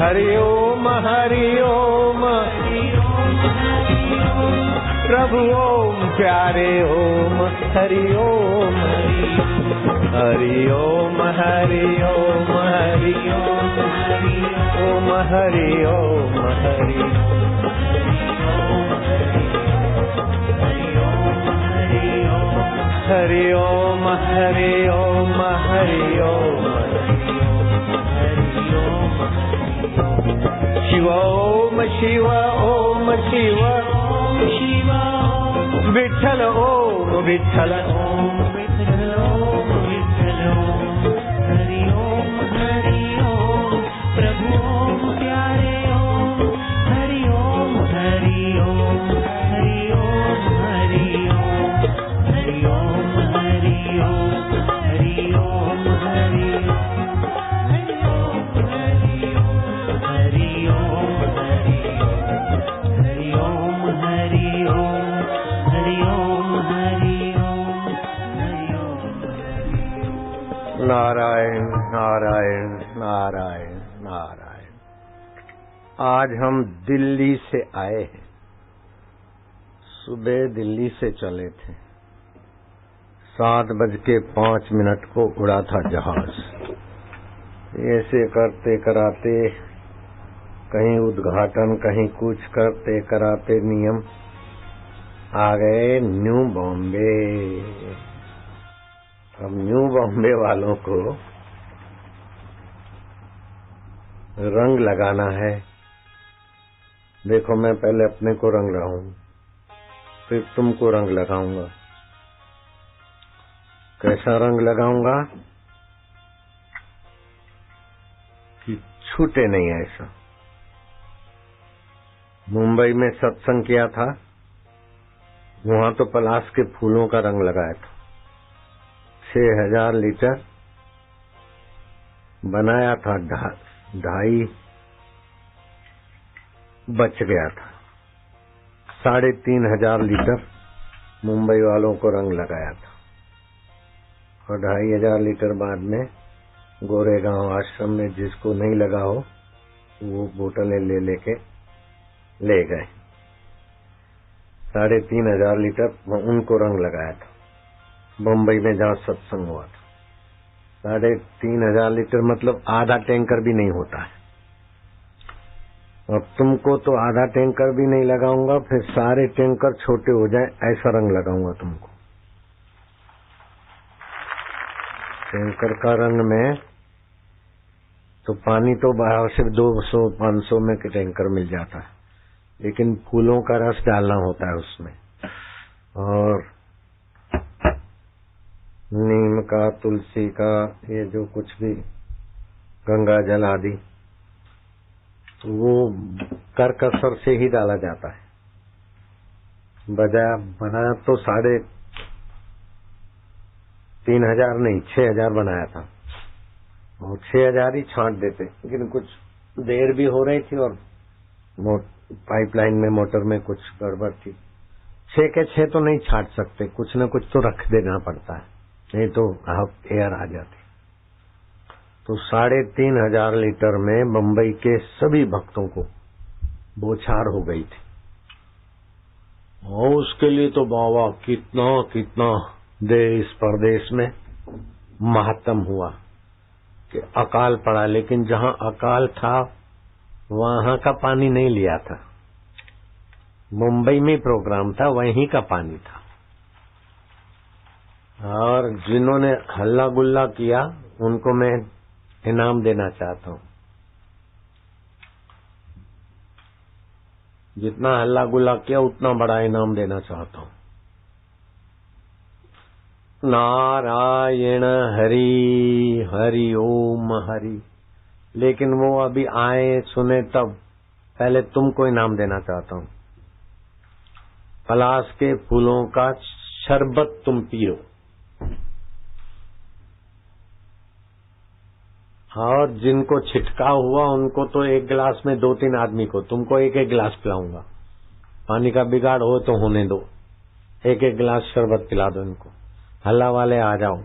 हरि ओम हरि ओम, प्रभु ओम प्यारे ओम, हरि ओम हरि ओम, हरि ओम हरि ओम, ओम हरि ओम हरि हरि ओम हरि ओम हरि ओम, शिव ओम शिव ओम शिव, विठ्ठल ओम विठ्ठल ओम, हरि ओम प्रभु ओम प्यारे ओम, हरि ओम हरि ओम, हरि ओम हरि ओम, हरि ओम हरि ओम, हरि ओम हरि ओम, हरि ओम हरि ओम, हरि ओम हरि ओम, हरि ओम हरि ओम, हरि ओम। नारायण नारायण नारायण नारायण। आज हम दिल्ली से आए हैं। सुबह दिल्ली से चले थे। 7:05 को उड़ा था जहाज। ऐसे करते कराते, कहीं उद्घाटन कहीं कुछ करते कराते नियम आ गए न्यू बॉम्बे। अब न्यू बॉम्बे वालों को रंग लगाना है। देखो, मैं पहले अपने को रंग लगाऊं, फिर तुमको रंग लगाऊंगा। कैसा रंग लगाऊंगा कि छूटे नहीं ऐसा। मुंबई में सत्संग किया था, वहां तो पलाश के फूलों का रंग लगाया था। 6000 लीटर बनाया था, 2.5 बच गया था। 3500 लीटर मुंबई वालों को रंग लगाया था, और 2500 लीटर बाद में गोरेगांव आश्रम में जिसको नहीं लगा हो वो बोतलें लेके ले गए। 3500 लीटर उनको रंग लगाया था बम्बई में जहां सत्संग हुआ था। 3500 लीटर मतलब आधा टैंकर भी नहीं होता है। अब तुमको तो आधा टैंकर भी नहीं लगाऊंगा, फिर सारे टैंकर छोटे हो जाए ऐसा रंग लगाऊंगा तुमको। टैंकर का रंग में तो पानी तो बाहर से 200-500 में टैंकर मिल जाता है, लेकिन फूलों का रस डालना होता है उसमें, और नीम का, तुलसी का, ये जो कुछ भी गंगा जल आदि, वो करकसर से ही डाला जाता है। बनाया तो 3500 नहीं 6000 बनाया था, और 6000 ही छांट देते, लेकिन कुछ देर भी हो रही थी और पाइपलाइन में मोटर में कुछ गड़बड़ थी। 6 के 6 तो नहीं छांट सकते, कुछ न कुछ तो रख देना पड़ता है, नहीं तो हाफ एयर आ जाती। तो 3500 लीटर में बंबई के सभी भक्तों को बौछार हो गई थी। और उसके लिए तो बाबा कितना कितना देश परदेश में महात्म हुआ कि अकाल पड़ा, लेकिन जहां अकाल था वहां का पानी नहीं लिया था। मुंबई में प्रोग्राम था, वहीं का पानी था, और जिन्होंने हल्ला गुल्ला किया उनको मैं इनाम देना चाहता हूं। जितना हल्ला गुल्ला किया उतना बड़ा इनाम देना चाहता हूं। नारायण हरि हरि ओम हरि। लेकिन वो अभी आए सुने तब, पहले तुमको इनाम देना चाहता हूं। पलाश के फूलों का शरबत तुम पियो, और जिनको छिटकाव हुआ उनको तो 1 गिलास में 2-3 आदमी को, तुमको 1-1 गिलास पिलाऊंगा। पानी का बिगाड़ हो तो होने दो, 1-1 गिलास शरबत पिला दो इनको। हल्ला वाले आ जाओ।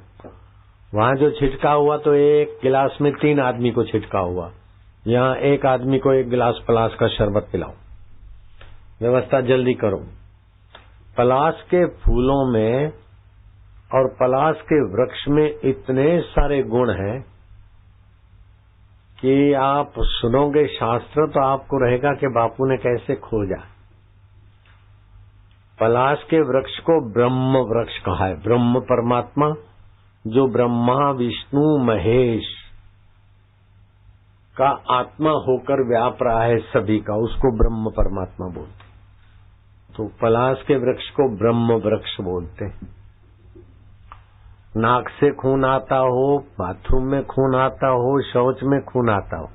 वहां जो छिटका हुआ तो 1 गिलास में 3 आदमी को छिटका हुआ, यहाँ एक आदमी को 1 गिलास पलाश का शरबत पिलाओ, व्यवस्था जल्दी करो। पलाश के फूलों में और पलाश के वृक्ष में इतने सारे गुण हैं कि आप सुनोगे शास्त्र तो आपको रहेगा कि बापू ने कैसे खोजा। पलाश के वृक्ष को ब्रह्म वृक्ष कहा है। ब्रह्म परमात्मा जो ब्रह्मा विष्णु महेश का आत्मा होकर व्याप रहा है सभी का, उसको ब्रह्म परमात्मा बोलते। तो पलाश के वृक्ष को ब्रह्म वृक्ष बोलते हैं। नाक से खून आता हो, बाथरूम में खून आता हो, शौच में खून आता हो,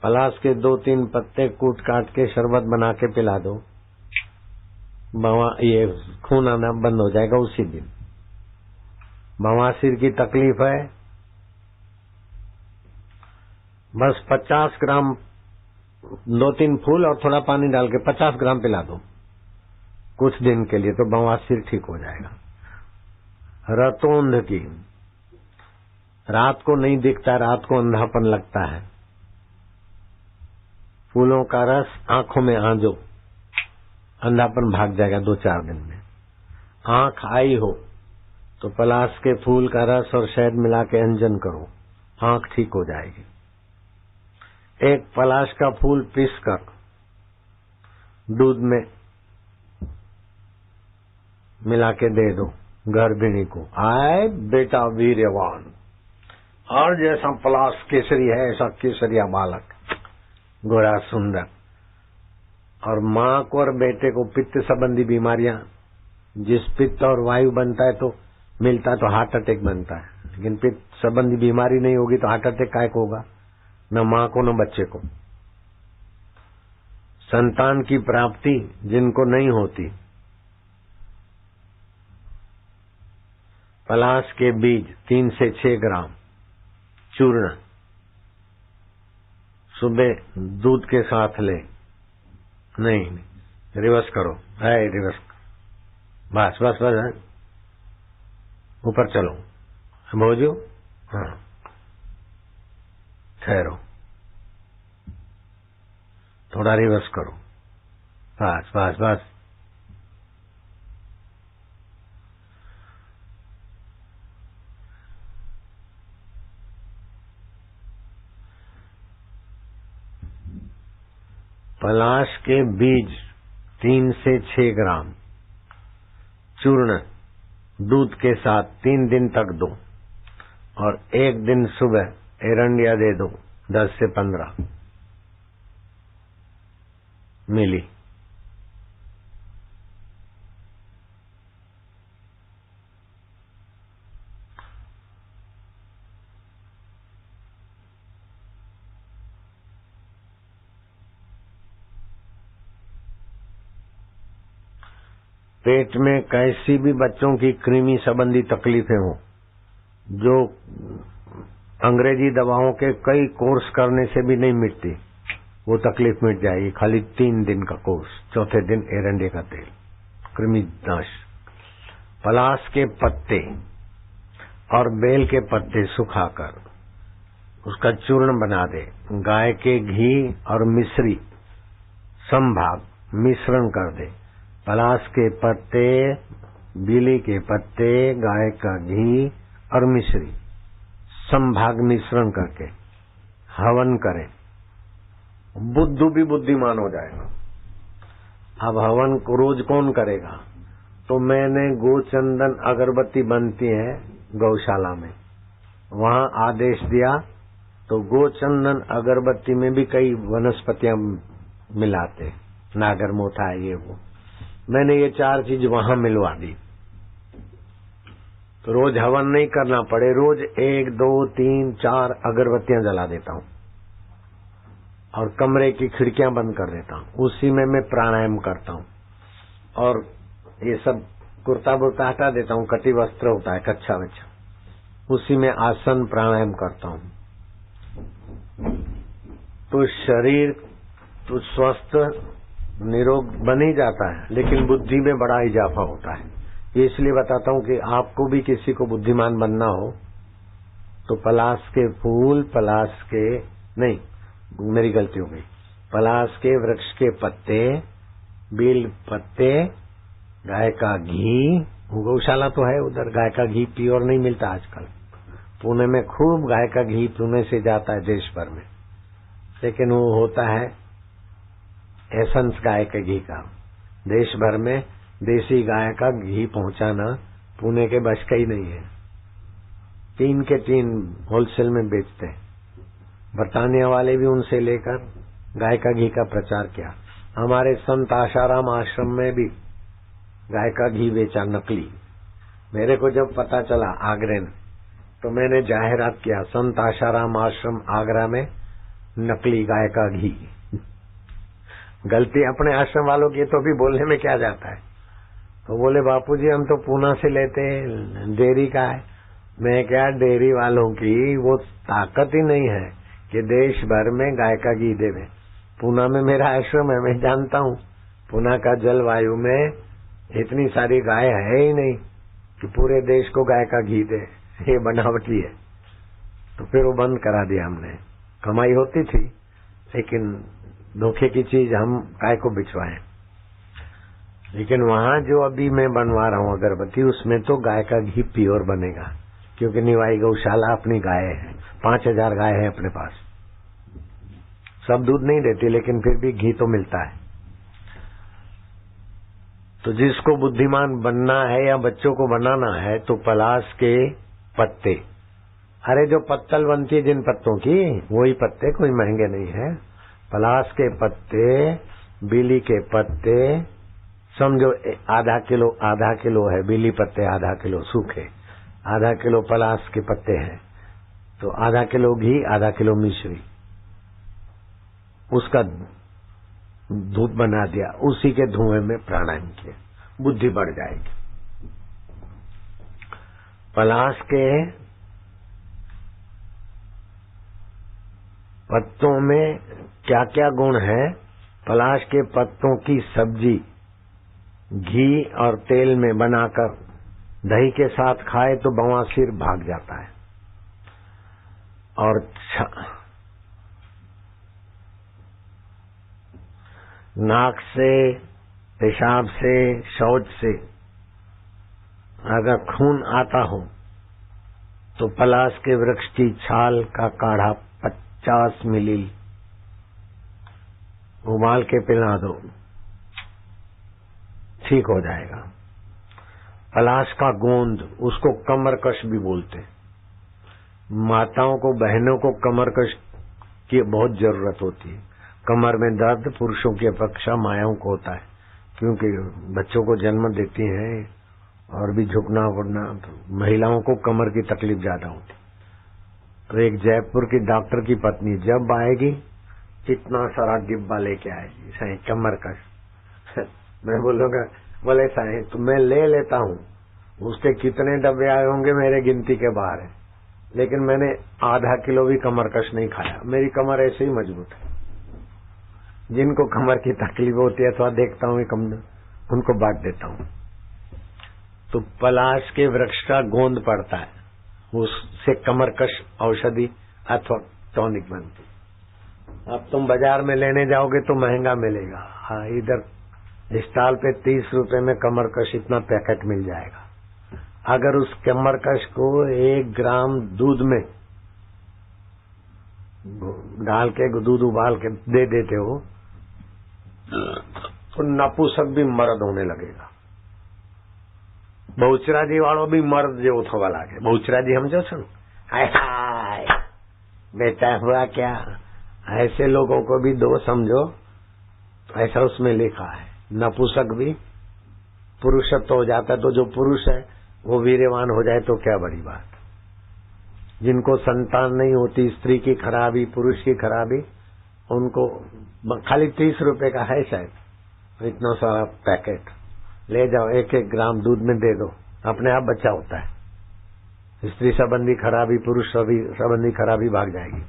पलाश के 2-3 पत्ते कूट काट के शरबत बना के पिला दो, ये खून आना बंद हो जाएगा उसी दिन। बवासीर की तकलीफ है, बस 50 ग्राम 2-3 फूल और थोड़ा पानी डाल के 50 ग्राम पिला दो कुछ दिन के लिए, तो बवासीर ठीक हो जाएगा। रतोंध की, रात को नहीं दिखता, रात को अंधापन लगता है, फूलों का रस आंखों में आंजो, अंधापन भाग जाएगा 2-4 दिन में। आंख आई हो तो पलाश के फूल का रस और शहद मिला के अंजन करो, आंख ठीक हो जाएगी। एक पलाश का फूल पीसकर दूध में मिला के दे दो गर्भिणी को, आए बेटा वीर्यवान, और जैसा पलाश केसरी है ऐसा केसरिया बालक, गोरा सुंदर। और माँ को और बेटे को पित्त संबंधी बीमारियां, जिस पित्त और वायु बनता है तो मिलता है तो हार्ट अटैक बनता है, लेकिन पित्त संबंधी बीमारी नहीं होगी तो हार्ट अटैक काय को होगा, न माँ को न बच्चे को। संतान की प्राप्ति जिनको नहीं होती, पलाश के बीज 3 से 6 ग्राम चूर्ण सुबह दूध के साथ ले। नहीं, रिवर्स करो, है रिवर्स, बस बस बस, ऊपर चलो, भोजो, हाँ, ठहरो, थोड़ा रिवर्स करो, बस बस बस। पलाश के बीज 3 से 6 ग्राम चूर्ण दूध के साथ 3 दिन तक दो, और 1 दिन सुबह एरंडिया दे दो 10 से 15 मिली। पेट में कैसी भी बच्चों की कृमि संबंधी तकलीफें हो, जो अंग्रेजी दवाओं के कई कोर्स करने से भी नहीं मिटती, वो तकलीफ मिट जाएगी। खाली 3 दिन का कोर्स, चौथे दिन एरंडे का तेल, कृमि नाश। पलाश के पत्ते और बेल के पत्ते सुखाकर उसका चूर्ण बना दे, गाय के घी और मिश्री समभाग मिश्रण कर दे। पलाश के पत्ते, बीली के पत्ते, गाय का घी और मिश्री समभाग मिश्रण करके हवन करें, बुद्धू भी बुद्धिमान हो जाएगा। अब हवन को रोज कौन करेगा? तो मैंने गोचंदन अगरबत्ती बनती है गौशाला में, वहां आदेश दिया तो गोचंदन अगरबत्ती में भी कई वनस्पतियां मिलाते, नागर मोथा है ये वो, मैंने ये 4 चीज वहां मिलवा दी। तो रोज हवन नहीं करना पड़े, रोज 1, 2, 3, 4 अगरबत्तियां जला देता हूं और कमरे की खिड़कियां बंद कर देता हूं। उसी में मैं प्राणायाम करता हूं और ये सब कुर्ता बुर्ता हटा देता हूं, कटी वस्त्र होता है कच्छा वच्छा, उसी में आसन प्राणायाम करता हूं। तो शरीर तो स्वस्थ निरोग बन ही जाता है, लेकिन बुद्धि में बड़ा इजाफा होता है। ये इसलिए बताता हूं कि आपको भी किसी को बुद्धिमान बनना हो तो पलाश के फूल, पलाश के नहीं, मेरी गलती हो गई। पलाश के वृक्ष के पत्ते, बेल पत्ते, गाय का घी, गौशाला तो है उधर, गाय का घी प्योर नहीं मिलता आजकल। पुणे में खूब गाय का घी पुणे से जाता है देश भर में, लेकिन वो होता है एसेंस गाय के घी का। देश भर में देसी गाय का घी पहुंचाना पुणे के बस का ही नहीं है। 3 के 3 होलसेल में बेचते हैं। बरतानिया वाले भी उनसे लेकर गाय का घी का प्रचार किया। हमारे संत आशाराम आश्रम में भी गाय का घी बेचा नकली। मेरे को जब पता चला आगरे में, तो मैंने जाहिरात किया, संत आशाराम आश्रम आगरा में नकली गाय का घी। गलती अपने आश्रम वालों की, तो भी बोलने में क्या जाता है। तो बोले बापूजी हम तो पूना से लेते हैं, डेयरी का है। मैं क्या, डेयरी वालों की वो ताकत ही नहीं है कि देश भर में गाय का घी देवे। पूना में मेरा आश्रम है, मैं जानता हूँ पूना का जलवायु में इतनी सारी गाय है ही नहीं कि पूरे देश को गाय का घी दे। ये बनावटी है। तो फिर वो बंद करा दिया हमने। कमाई होती थी, लेकिन धोखे की चीज हम गाय को बिचवाएं। लेकिन वहां जो अभी मैं बनवा रहा हूँ अगरबत्ती, उसमें तो गाय का घी प्योर बनेगा, क्योंकि निवाई गौशाला अपनी गाय है। 5000 गाय है अपने पास। सब दूध नहीं देती, लेकिन फिर भी घी तो मिलता है। तो जिसको बुद्धिमान बनना है या बच्चों को बनाना है, तो पलाश के पत्ते, अरे जो पत्तल बनती है जिन पत्तों की, वही पत्ते, कोई महंगे नहीं है। पलाश के पत्ते, बीली के पत्ते, समझो आधा किलो है बीली पत्ते, आधा किलो सूखे, आधा किलो पलाश के पत्ते हैं, तो आधा किलो घी, आधा किलो मिश्री, उसका धूप बना दिया, उसी के धुएं में प्राणायाम किया, बुद्धि बढ़ जाएगी। पलाश के पत्तों में क्या क्या गुण है। पलाश के पत्तों की सब्जी घी और तेल में बनाकर दही के साथ खाए तो बवासीर भाग जाता है। और नाक से, पेशाब से, शौच से अगर खून आता हो तो पलाश के वृक्ष की छाल का काढ़ा 50 मिली उबाल के पिला दो, ठीक हो जाएगा। पलाश का गोंद, उसको कमरकश भी बोलते हैं। माताओं को, बहनों को कमरकश की बहुत जरूरत होती है। कमर में दर्द पुरुषों की अपेक्षा मायाओं को होता है, क्योंकि बच्चों को जन्म देती हैं और भी झुकना उड़ना, तो महिलाओं को कमर की तकलीफ ज्यादा होती। तो एक जयपुर की डॉक्टर की पत्नी जब आएगी, इतना सारा डिब्बा लेके आएगी, साईं कमरकश। मैं बोलूंगा, बोले साईं तो मैं ले लेता हूँ, उसके कितने डब्बे आए होंगे मेरे गिनती के बाहर है, लेकिन मैंने आधा किलो भी कमरकश नहीं खाया। मेरी कमर ऐसे ही मजबूत है। जिनको कमर की तकलीफ होती है तो देखता हूँ उनको बांट देता हूँ। तो पलाश के वृक्ष का गोंद पड़ता है, उससे कमरकश औषधि अथवा टॉनिक बनती। अब तुम बाजार में लेने जाओगे तो महंगा मिलेगा। हाँ, इधर स्टॉल पे 30 रुपए में कमरकश इतना पैकेट मिल जाएगा। अगर उस कमरकश को 1 ग्राम दूध में डाल के, दूध उबाल के दे देते हो, तो नपुंसक भी मर्द होने लगेगा। बहुचराजी वालों भी मर्द जो थवा लागे। बहुचराजी समझो छो, हाय हाय बेटा हुआ क्या, ऐसे लोगों को भी दो समझो, ऐसा उसमें लिखा है। नपुंसक भी पुरुषत्व हो जाता है, तो जो पुरुष है वो वीर्यवान हो जाए तो क्या बड़ी बात। जिनको संतान नहीं होती, स्त्री की खराबी, पुरुष की खराबी, उनको खाली 30 रुपए का है शायद, इतना सारा पैकेट ले जाओ, 1-1 ग्राम दूध में दे दो, अपने आप बच्चा होता है। स्त्री संबंधी खराबी, पुरुष संबंधी खराबी भाग जाएगी।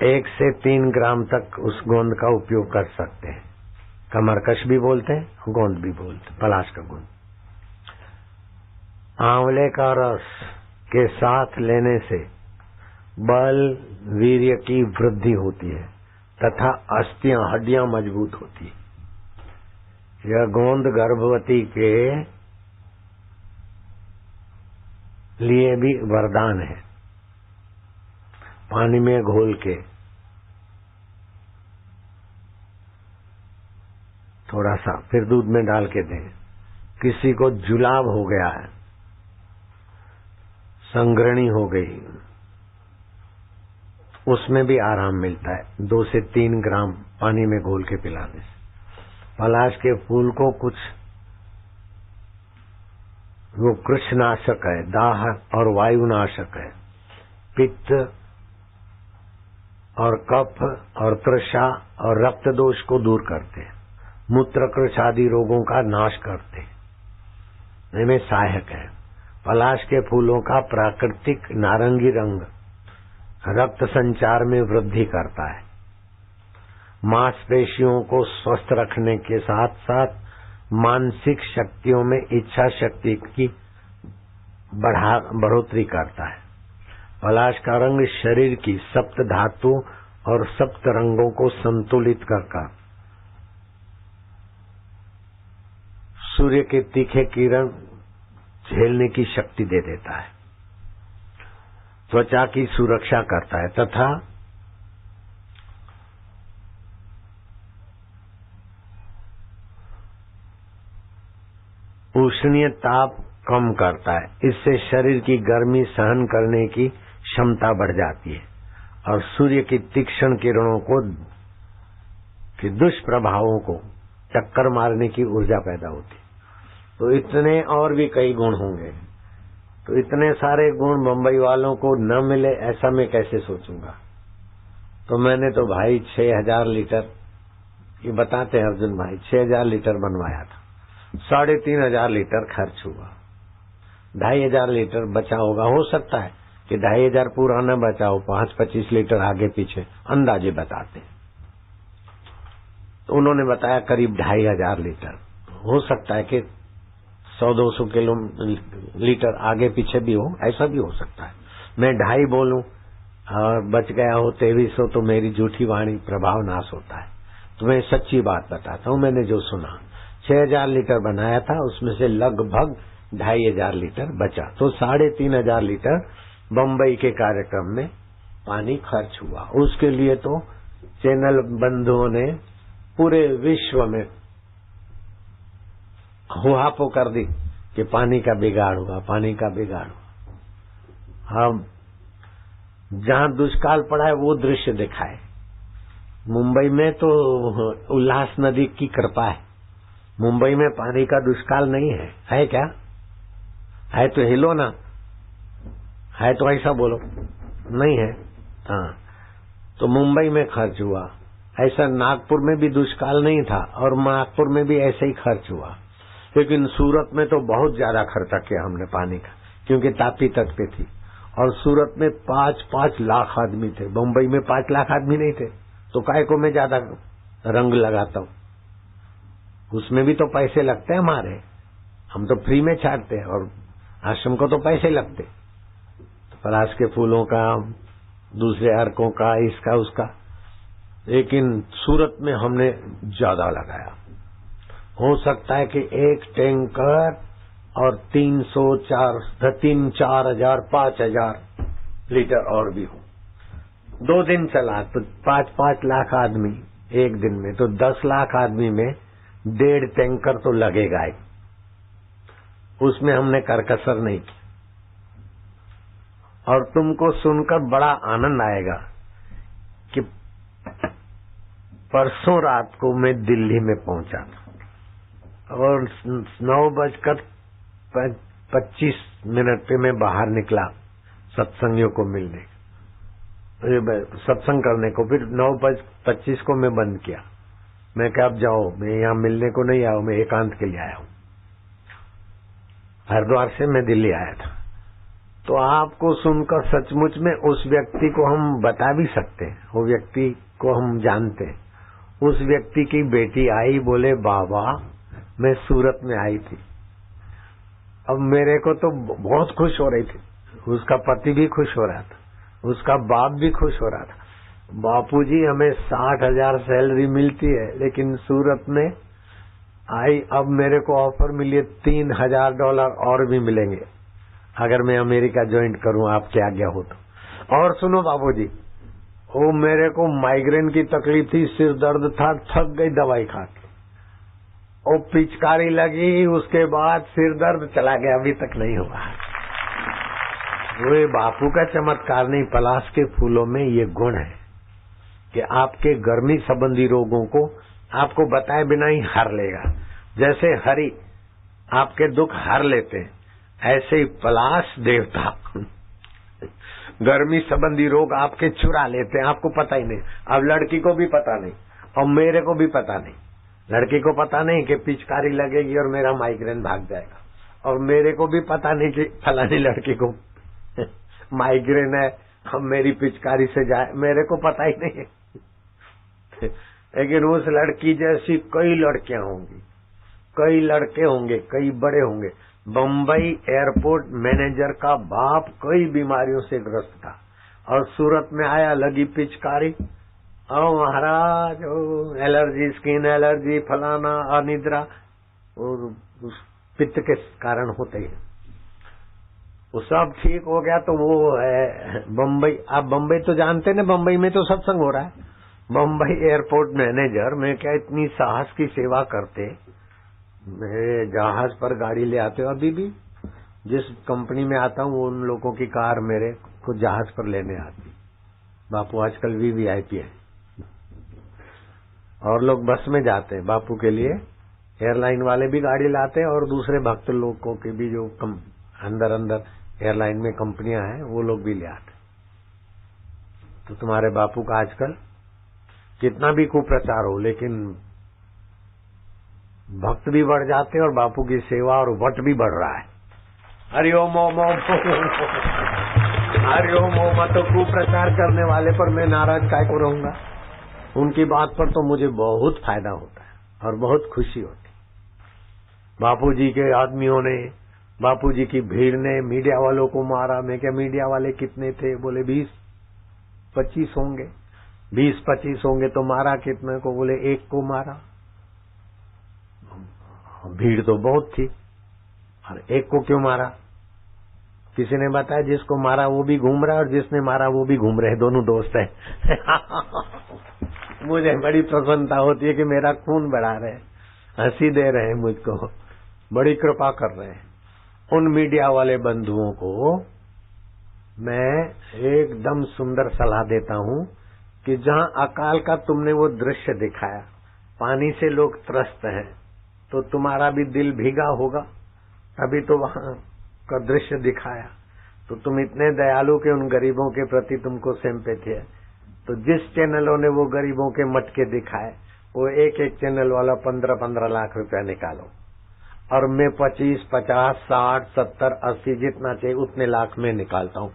एक से 3 ग्राम तक उस गोंद का उपयोग कर सकते हैं। कमरकश भी बोलते हैं, गोंद भी बोलते हैं, पलाश का गोंद। आंवले का रस के साथ लेने से बल वीर्य की वृद्धि होती है तथा अस्थियां हड्डियां मजबूत होती है। यह गोंद गर्भवती के लिए भी वरदान है। पानी में घोल के थोड़ा सा फिर दूध में डाल के दें। किसी को जुलाब हो गया है, संग्रहणी हो गई, उसमें भी आराम मिलता है 2 से 3 ग्राम पानी में घोल के पिलाने से। पलाश के फूल को कुछ वो कृष्णनाशक है, दाह और वायुनाशक है, पित्त और कफ और तृषा और रक्त दोष को दूर करते हैं, मूत्रकृश आदि रोगों का नाश करते हैं, इनमें सहायक है। पलाश के फूलों का प्राकृतिक नारंगी रंग रक्त संचार में वृद्धि करता है, मांसपेशियों को स्वस्थ रखने के साथ साथ मानसिक शक्तियों में इच्छा शक्ति की बढ़ोतरी करता है। पलाश का रंग शरीर की सप्त धातु और सप्त रंगों को संतुलित कर सूर्य के तीखे किरण झेलने की शक्ति दे देता है, त्वचा की सुरक्षा करता है तथा उष्णीय ताप कम करता है। इससे शरीर की गर्मी सहन करने की क्षमता बढ़ जाती है और सूर्य की तीक्ष्ण किरणों के दुष्प्रभावों को टक्कर मारने की ऊर्जा पैदा होती है। तो इतने और भी कई गुण होंगे, तो इतने सारे गुण बंबई वालों को न मिले ऐसा मैं कैसे सोचूंगा। तो मैंने तो भाई 6000 लीटर, ये बताते हैं अर्जुन भाई, 6000 लीटर बनवाया था, 3500 लीटर खर्च हुआ, 2500 लीटर बचा होगा। हो सकता है कि 2500 पूरा न बचा हो, 5-25 लीटर आगे पीछे अंदाजे बताते हैं। तो उन्होंने बताया करीब 2500 लीटर। हो सकता है कि 100-200 किलो लीटर आगे पीछे भी हो, ऐसा भी हो सकता है। मैं 2.5 बोलूं और बच गया हो 2300 तो मेरी झूठी वाणी प्रभाव नाश होता है। तो मैं सच्ची बात बताता हूं, मैंने जो सुना 6000 लीटर बनाया था, उसमें से लगभग 2500 लीटर बचा, तो 3500 लीटर बम्बई के कार्यक्रम में पानी खर्च हुआ। उसके लिए तो चैनल बंधुओं ने पूरे विश्व में हुहापो कर दी कि पानी का बिगाड़ हुआ, पानी का बिगाड़ हुआ। हम जहां दुष्काल पड़ा है वो दृश्य दिखाए। मुंबई में तो उल्लास नदी की कृपा है, मुंबई में पानी का दुष्काल नहीं है। है क्या? है तो हिलो ना, है तो ऐसा बोलो, नहीं है। हाँ, तो मुंबई में खर्च हुआ। ऐसा नागपुर में भी दुष्काल नहीं था और नागपुर में भी ऐसे ही खर्च हुआ। लेकिन सूरत में तो बहुत ज्यादा खर्चा किया हमने पानी का, क्योंकि तापी तट पे थी और सूरत में 5-5 लाख आदमी थे। मुंबई में 5 लाख आदमी नहीं थे, तो काहे को मैं ज्यादा रंग लगाता हूँ। उसमें भी तो पैसे लगते हैं हमारे, हम तो फ्री में छाटते हैं और आश्रम को तो पैसे लगते। तो पलाश के फूलों का, दूसरे अर्कों का, इसका उसका, लेकिन सूरत में हमने ज्यादा लगाया। हो सकता है कि एक टैंकर और 3-4 हजार 5,000 लीटर और भी हो। 2 दिन चला तो 5-5 लाख आदमी एक दिन में, तो 10 लाख आदमी में 1.5 टैंकर तो लगेगा ही। उसमें हमने करकसर नहीं की। और तुमको सुनकर बड़ा आनंद आएगा कि परसों रात को मैं दिल्ली में पहुंचा था और 9:25 पे मैं बाहर निकला सत्संगियों को मिलने, सत्संग करने को। फिर 9:25 को मैं बंद किया। मैं क्या अब जाओ, मैं यहाँ मिलने को नहीं आया हूं, मैं एकांत के लिए आया हूं। हरिद्वार से मैं दिल्ली आया था। तो आपको सुनकर सचमुच में उस व्यक्ति को हम बता भी सकते हैं, वो व्यक्ति को हम जानते हैं। उस व्यक्ति की बेटी आई, बोले बाबा मैं सूरत में आई थी अब मेरे को तो बहुत खुश हो रही थी, उसका पति भी खुश हो रहा था, उसका बाप भी खुश हो रहा था। बापूजी हमें 60,000 सैलरी मिलती है, लेकिन सूरत में आई, अब मेरे को ऑफर मिली है $3,000 और भी मिलेंगे अगर मैं अमेरिका ज्वाइन करूं, आपकी आज्ञा हो तो। और सुनो बाबूजी, वो मेरे को माइग्रेन की तकलीफ थी, सिर दर्द था, थक गई दवाई खा के, और पिचकारी लगी, उसके बाद सिर दर्द चला गया, अभी तक नहीं हुआ। वो बापू का चमत्कार नहीं, पलाश के फूलों में ये गुण है कि आपके गर्मी संबंधी रोगों को आपको बताए बिना ही हर लेगा। जैसे हरि आपके दुख हर लेते हैं, ऐसे ही पलाश देवता गर्मी संबंधी रोग आपके चुरा लेते हैं, आपको पता ही नहीं। अब लड़की को भी पता नहीं और मेरे को भी पता नहीं। लड़की को पता नहीं कि पिचकारी लगेगी और मेरा माइग्रेन भाग जाएगा, और मेरे को भी पता नहीं कि फलानी लड़की को माइग्रेन है, हम मेरी पिचकारी से जाए, मेरे को पता ही नहीं है। लेकिन उस लड़की जैसी कई लड़कियां होंगी, कई लड़के होंगे, कई बड़े होंगे। बम्बई एयरपोर्ट मैनेजर का बाप कई बीमारियों से ग्रस्त था और सूरत में आया, लगी पिचकारी, ओ महाराज, ओ एलर्जी, स्किन एलर्जी, फलाना, अनिद्रा, और पित्त के कारण होते हैं। वो सब ठीक हो गया तो वो है बम्बई। आप बम्बई तो जानते हैं ना, बम्बई में तो सत्संग हो रहा है। बम्बई एयरपोर्ट मैनेजर में क्या इतनी साहस की सेवा करते, मेरे जहाज पर गाड़ी ले आते हो। अभी भी जिस कंपनी में आता हूँ उन लोगों की कार मेरे को जहाज पर लेने आती। बापू आजकल VVIP है, और लोग बस में जाते हैं बापू के लिए। एयरलाइन वाले भी गाड़ी लाते हैं और दूसरे भक्त लोगों के भी जो अंदर एयरलाइन में कंपनियां हैं वो लोग भी ले आते। तो तुम्हारे बापू का आजकल कितना भी कुप्रचार हो, लेकिन भक्त भी बढ़ जाते और बापू की सेवा और वट भी बढ़ रहा है। हरिओम ओम ओम हरिओम ओम। तो कुप्रचार करने वाले पर मैं नाराज काय को रहूंगा? उनकी बात पर तो मुझे बहुत फायदा होता है और बहुत खुशी होती। बापूजी के आदमियों ने, बापूजी की भीड़ ने मीडिया वालों को मारा। मैं क्या, मीडिया वाले कितने थे? बोले 20-25 होंगे। 20-25 होंगे तो मारा कितने को? बोले 1 को मारा। भीड़ तो बहुत थी, और 1 को क्यों मारा? किसी ने बताया जिसको मारा वो भी घूम रहा है और जिसने मारा वो भी घूम रहे, दोनों दोस्त हैं। मुझे बड़ी प्रसन्नता होती है कि मेरा खून बढ़ा रहे, हंसी दे रहे हैं मुझको, बड़ी कृपा कर रहे हैं। उन मीडिया वाले बंधुओं को मैं एकदम सुंदर सलाह देता हूं कि जहां अकाल का तुमने वो दृश्य दिखाया, पानी से लोग त्रस्त हैं, तो तुम्हारा भी दिल भीगा होगा, तभी तो वहां का दृश्य दिखाया। तो तुम इतने दयालु के उन गरीबों के प्रति तुमको सिंपैथी है। तो जिस चैनलों ने वो गरीबों के मटके दिखाए, वो एक चैनल वाला 15-15 लाख रुपया निकालो, और मैं 25, 50, 60, 70, 80 जितना चाहिए उतने लाख में निकालता हूँ।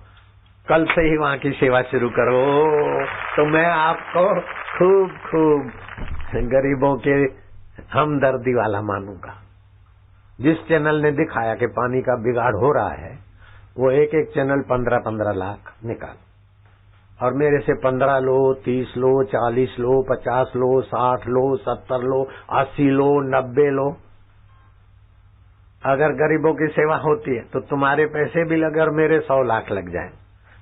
कल से ही वहाँ की सेवा शुरू करो, तो मैं आपको खूब खूब गरीबों के हमदर्दी वाला मानूंगा। जिस चैनल ने दिखाया कि पानी का बिगाड़ हो रहा है, वो एक चैनल 15-15 लाख निकाल, और मेरे से 15 लो, 30 लो, 40 लो, 50 लो, 60 लो, 70 लो, 80 लो, 90 लो। अगर गरीबों की सेवा होती है तो तुम्हारे पैसे भी लगे और मेरे 100 लाख लग जाएं,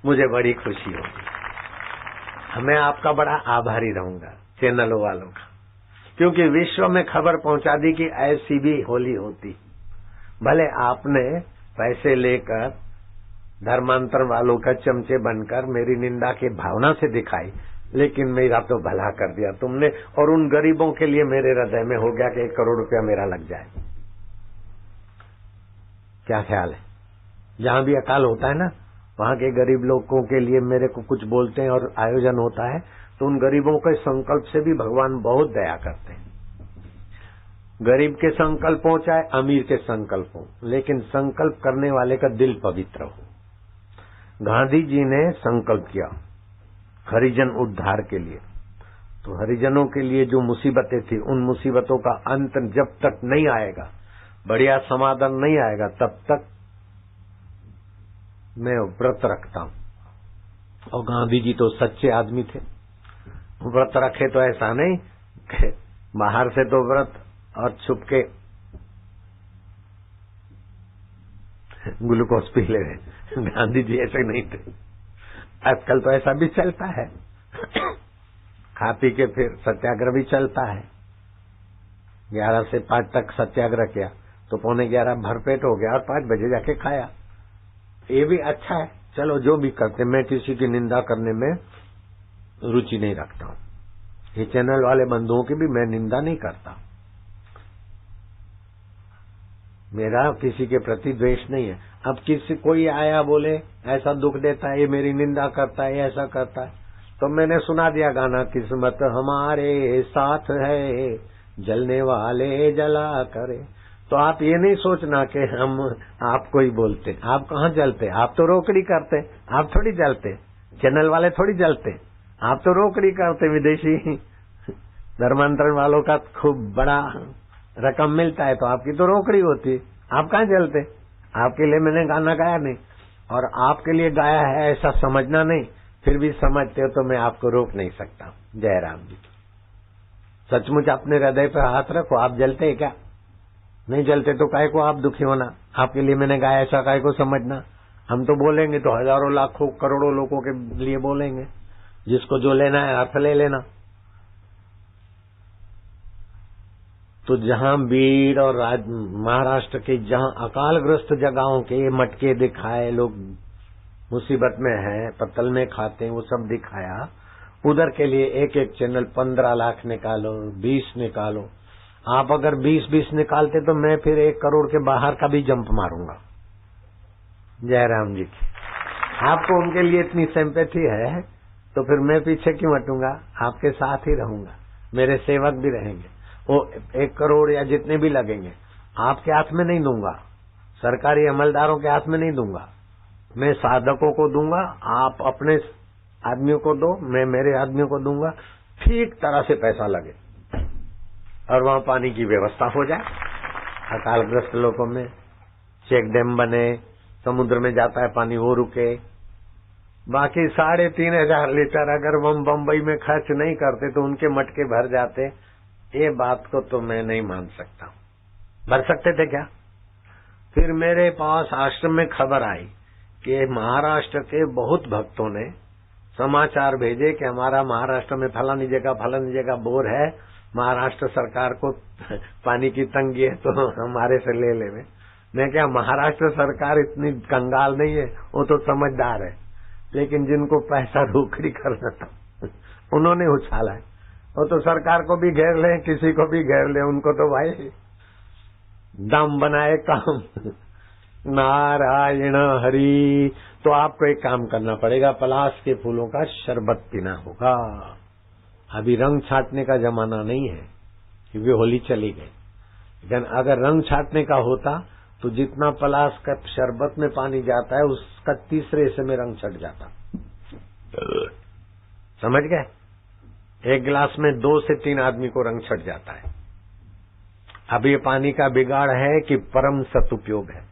मुझे बड़ी खुशी होगी। मैं आपका बड़ा आभारी रहूंगा चैनलों वालों का, क्योंकि विश्व में खबर पहुंचा दी कि ऐसी भी होली होती। भले आपने पैसे लेकर धर्मांतर वालों का चमचे बनकर मेरी निंदा की भावना से दिखाई, लेकिन मेरा तो भला कर दिया तुमने, और उन गरीबों के लिए मेरे हृदय में हो गया कि 1 करोड़ रुपया मेरा लग जाए। क्या ख्याल है? जहां भी अकाल होता है ना, वहां के गरीब लोगों के लिए मेरे को कुछ बोलते हैं और आयोजन होता है, तो उन गरीबों के संकल्प से भी भगवान बहुत दया करते हैं। गरीब के संकल्प हो चाहे अमीर के संकल्प हो, लेकिन संकल्प करने वाले का दिल पवित्र हो। गांधी जी ने संकल्प किया हरिजन उद्धार के लिए, तो हरिजनों के लिए जो मुसीबतें थी, उन मुसीबतों का अंत जब तक नहीं आएगा बढ़िया समाधान नहीं आएगा तब तक मैं व्रत रखता हूं। और गांधी जी तो सच्चे आदमी थे, व्रत रखे तो ऐसा नहीं कि बाहर से तो व्रत और छुप के ग्लूकोज पी ले रहे। गांधी जी ऐसे नहीं थे। आजकल तो ऐसा भी चलता है, खा पी के फिर सत्याग्रह भी चलता है। 11 से 5 तक सत्याग्रह किया तो 11:15 भरपेट हो गया और 5 बजे जाके खाया। ये भी अच्छा है, चलो जो भी करते, मैं किसी की निंदा करने में रुचि नहीं रखता हूं। ये चैनल वाले बंधुओं की भी मैं निंदा नहीं करता, मेरा किसी के प्रति द्वेष नहीं है। अब किसी कोई आया बोले ऐसा दुख देता है, ये मेरी निंदा करता है, ऐसा करता है, तो मैंने सुना दिया गाना, किस्मत हमारे साथ है जलने वाले जला करे। तो आप ये नहीं सोचना कि हम आपको ही बोलते, आप कहाँ जलते, आप तो रोकड़ी करते, आप थोड़ी जलते, चैनल वाले थोड़ी जलते, आप तो रोकड़ी करते। विदेशी धर्मांतरण वालों का खूब बड़ा रकम मिलता है तो आपकी तो रोकड़ी होती, आप कहाँ जलते। आपके लिए मैंने गाना गाया नहीं, और आपके लिए गाया है ऐसा समझना नहीं, फिर भी समझते हो तो मैं आपको रोक नहीं सकता। जय राम जी। सचमुच अपने हृदय पर हाथ रखो, आप जलते हैं क्या? नहीं जलते तो काहे को आप दुखी होना। आपके लिए मैंने गाया ऐसा काहे को समझना। हम तो बोलेंगे तो हजारों लाखों करोड़ों लोगों के लिए बोलेंगे, जिसको जो लेना है अर्थ ले लेना। तो जहां बीड़ और महाराष्ट्र के जहां अकालग्रस्त जगहों के मटके दिखाए, लोग मुसीबत में हैं, पत्तल में खाते हैं, वो सब दिखाया। उधर के लिए एक एक चैनल 15 लाख निकालो, 20 निकालो। आप अगर 20-20 निकालते तो मैं फिर 1 करोड़ के बाहर का भी जंप मारूंगा। जय राम जी की। आपको उनके लिए इतनी सिंपैथी है तो फिर मैं पीछे क्यों हटूंगा, आपके साथ ही रहूंगा, मेरे सेवक भी रहेंगे। वो 1 करोड़ या जितने भी लगेंगे आपके हाथ में नहीं दूंगा, सरकारी अमलदारों के हाथ में नहीं दूंगा, मैं साधकों को दूंगा। आप अपने आदमियों को दो, मैं मेरे आदमियों को दूंगा। ठीक तरह से पैसा लगे और वहां पानी की व्यवस्था हो जाए। अकालग्रस्त लोगों में चेक डैम बने, समुद्र में जाता है पानी वो रुके। बाकी 3,500 लीटर अगर हम बम्बई में खर्च नहीं करते तो उनके मटके भर जाते। ये बात को तो मैं नहीं मान सकता। भर सकते थे क्या? फिर मेरे पास आश्रम में खबर आई कि महाराष्ट्र के बहुत भक्तों ने समाचार भेजे कि हमारा महाराष्ट्र में फलानी जगह बोर है, महाराष्ट्र सरकार को पानी की तंगी है तो हमारे से ले ले। मैं क्या, महाराष्ट्र सरकार इतनी कंगाल नहीं है, वो तो समझदार है, लेकिन जिनको पैसा रोकड़ी करना था उन्होंने उछाला है। वो तो सरकार को भी घेर ले, किसी को भी घेर ले, उनको तो भाई दम बनाए काम। नारायण हरि। तो आपको एक काम करना पड़ेगा, पलाश के फूलों का शरबत पीना होगा। अभी रंग छाटने का जमाना नहीं है क्योंकि होली चली गई, लेकिन अगर रंग छाटने का होता तो जितना पलाश का शरबत में पानी जाता है उसका 3 हिस्से में रंग छट जाता। समझ गए? 1 गिलास में 2 से 3 आदमी को रंग छट जाता है। अब ये पानी का बिगाड़ है कि परम सदुपयोग है?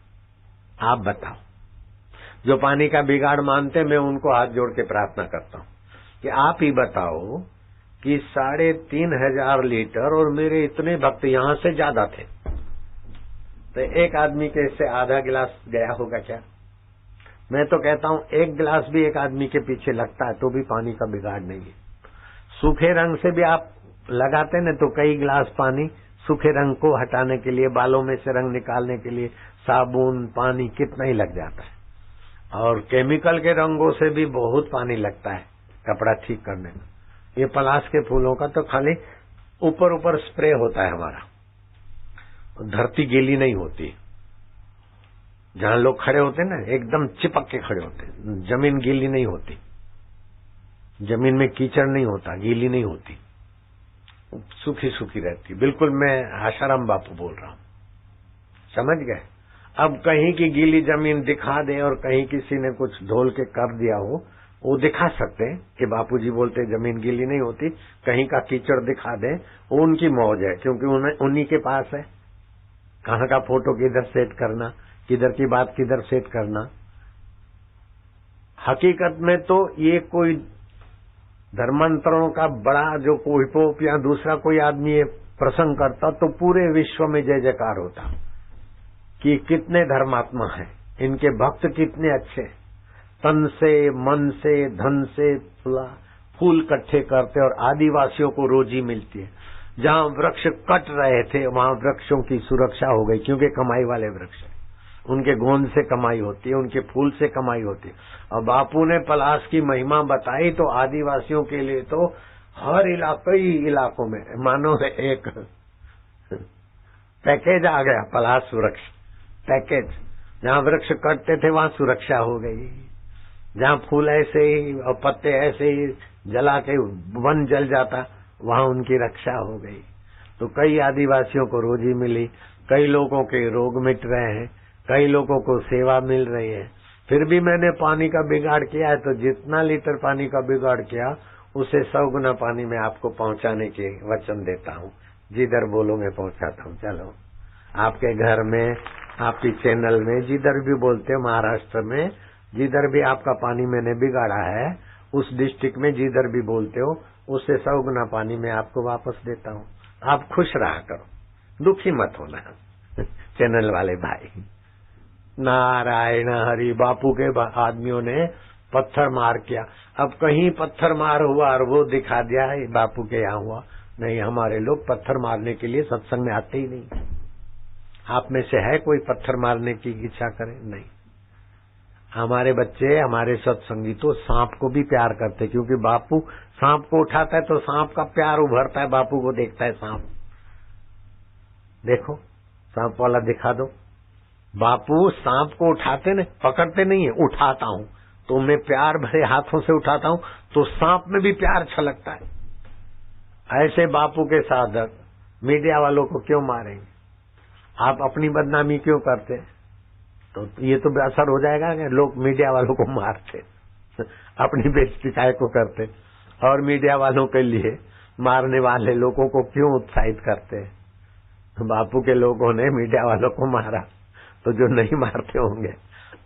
आप बताओ। जो पानी का बिगाड़ मानते, मैं उनको हाथ जोड़ के प्रार्थना करता हूं कि आप ही बताओ कि 3,500 लीटर, और मेरे इतने भक्त यहां से ज्यादा थे, तो एक आदमी के इससे आधा गिलास गया होगा क्या? मैं तो कहता हूं 1 गिलास भी एक आदमी के पीछे लगता है तो भी पानी का बिगाड़ नहीं है। सूखे रंग से भी आप लगाते न तो कई गिलास पानी सूखे रंग को हटाने के लिए, बालों में से रंग निकालने के लिए साबुन पानी कितना ही लग जाता है। और केमिकल के रंगों से भी बहुत पानी लगता है कपड़ा ठीक करने में। ये पलाश के फूलों का तो खाली ऊपर स्प्रे होता है हमारा, धरती गीली नहीं होती। जहां लोग खड़े होते हैं ना, एकदम चिपक के खड़े होते हैं, जमीन गीली नहीं होती, जमीन में कीचड़ नहीं होता, गीली नहीं होती, सूखी सूखी रहती। बिल्कुल मैं आशाराम बापू बोल रहा हूं, समझ गए? अब कहीं की गीली जमीन दिखा दे और कहीं किसी ने कुछ धोल के कर दिया हो, वो दिखा सकते हैं कि बापूजी बोलते जमीन गीली नहीं होती। कहीं का कीचड़ दिखा दे, वो उनकी मौज है क्योंकि उन्हीं के पास है। कहाँ का फोटो किधर सेट करना, किधर की बात किधर सेट करना। हकीकत में तो ये कोई धर्मांतरों का बड़ा जो कोई पोप या दूसरा कोई आदमी ये प्रसंग करता तो पूरे विश्व में जय जयकार होता कि कितने धर्मात्मा हैं, इनके भक्त कितने अच्छे, तन से मन से धन से फूल इकट्ठे करते और आदिवासियों को रोजी मिलती है। जहाँ वृक्ष कट रहे थे वहाँ वृक्षों की सुरक्षा हो गई, क्योंकि कमाई वाले वृक्ष है, उनके गोंद से कमाई होती है, उनके फूल से कमाई होती है। और बापू ने पलाश की महिमा बताई तो आदिवासियों के लिए तो हर कई इलाकों में मानो एक पैकेज आ गया, पलाश वृक्ष पैकेज। जहाँ वृक्ष कटते थे वहाँ सुरक्षा हो गई, जहाँ फूल ऐसे ही और पत्ते ऐसे ही जला के वन जल जाता वहाँ उनकी रक्षा हो गई। तो कई आदिवासियों को रोजी मिली, कई लोगों के रोग मिट रहे हैं, कई लोगों को सेवा मिल रही है। फिर भी मैंने पानी का बिगाड़ किया है तो जितना लीटर पानी का बिगाड़ किया उसे 100 गुना पानी में आपको पहुंचाने के वचन देता हूँ। जिधर बोलोगे पहुंचाता हूँ। चलो आपके घर में, आपकी चैनल में, जिधर भी बोलते हो, महाराष्ट्र में जिधर भी आपका पानी मैंने बिगाड़ा है उस डिस्ट्रिक्ट में जिधर भी बोलते हो उससे 100 गुना पानी में आपको वापस देता हूँ। आप खुश रहा करो, दुखी मत होना चैनल वाले भाई। नारायण हरि। बापू के आदमियों ने पत्थर मार किया, अब कहीं पत्थर मार हुआ और वो दिखा दिया है बापू के यहाँ हुआ। नहीं, हमारे लोग पत्थर मारने के लिए सत्संग में आते ही नहीं। आप में से है कोई पत्थर मारने की इच्छा करे? नहीं। हमारे बच्चे, हमारे सत्संगी तो सांप को भी प्यार करते, क्योंकि बापू सांप को उठाता है तो सांप का प्यार उभरता है, बापू को देखता है सांप। देखो सांप वाला दिखा दो। बापू सांप को उठाते नहीं, पकड़ते नहीं है, उठाता हूँ तो मैं प्यार भरे हाथों से उठाता हूँ तो सांप में भी प्यार छलकता है। ऐसे बापू के साधक मीडिया वालों को क्यों मारेंगे? आप अपनी बदनामी क्यों करते? तो ये तो असर हो जाएगा कि लोग मीडिया वालों को मारते अपनी बेइज्जती काय को करते, और मीडिया वालों के लिए मारने वाले लोगों को क्यों उत्साहित करते? बापू के लोगों ने मीडिया वालों को मारा तो जो नहीं मारते होंगे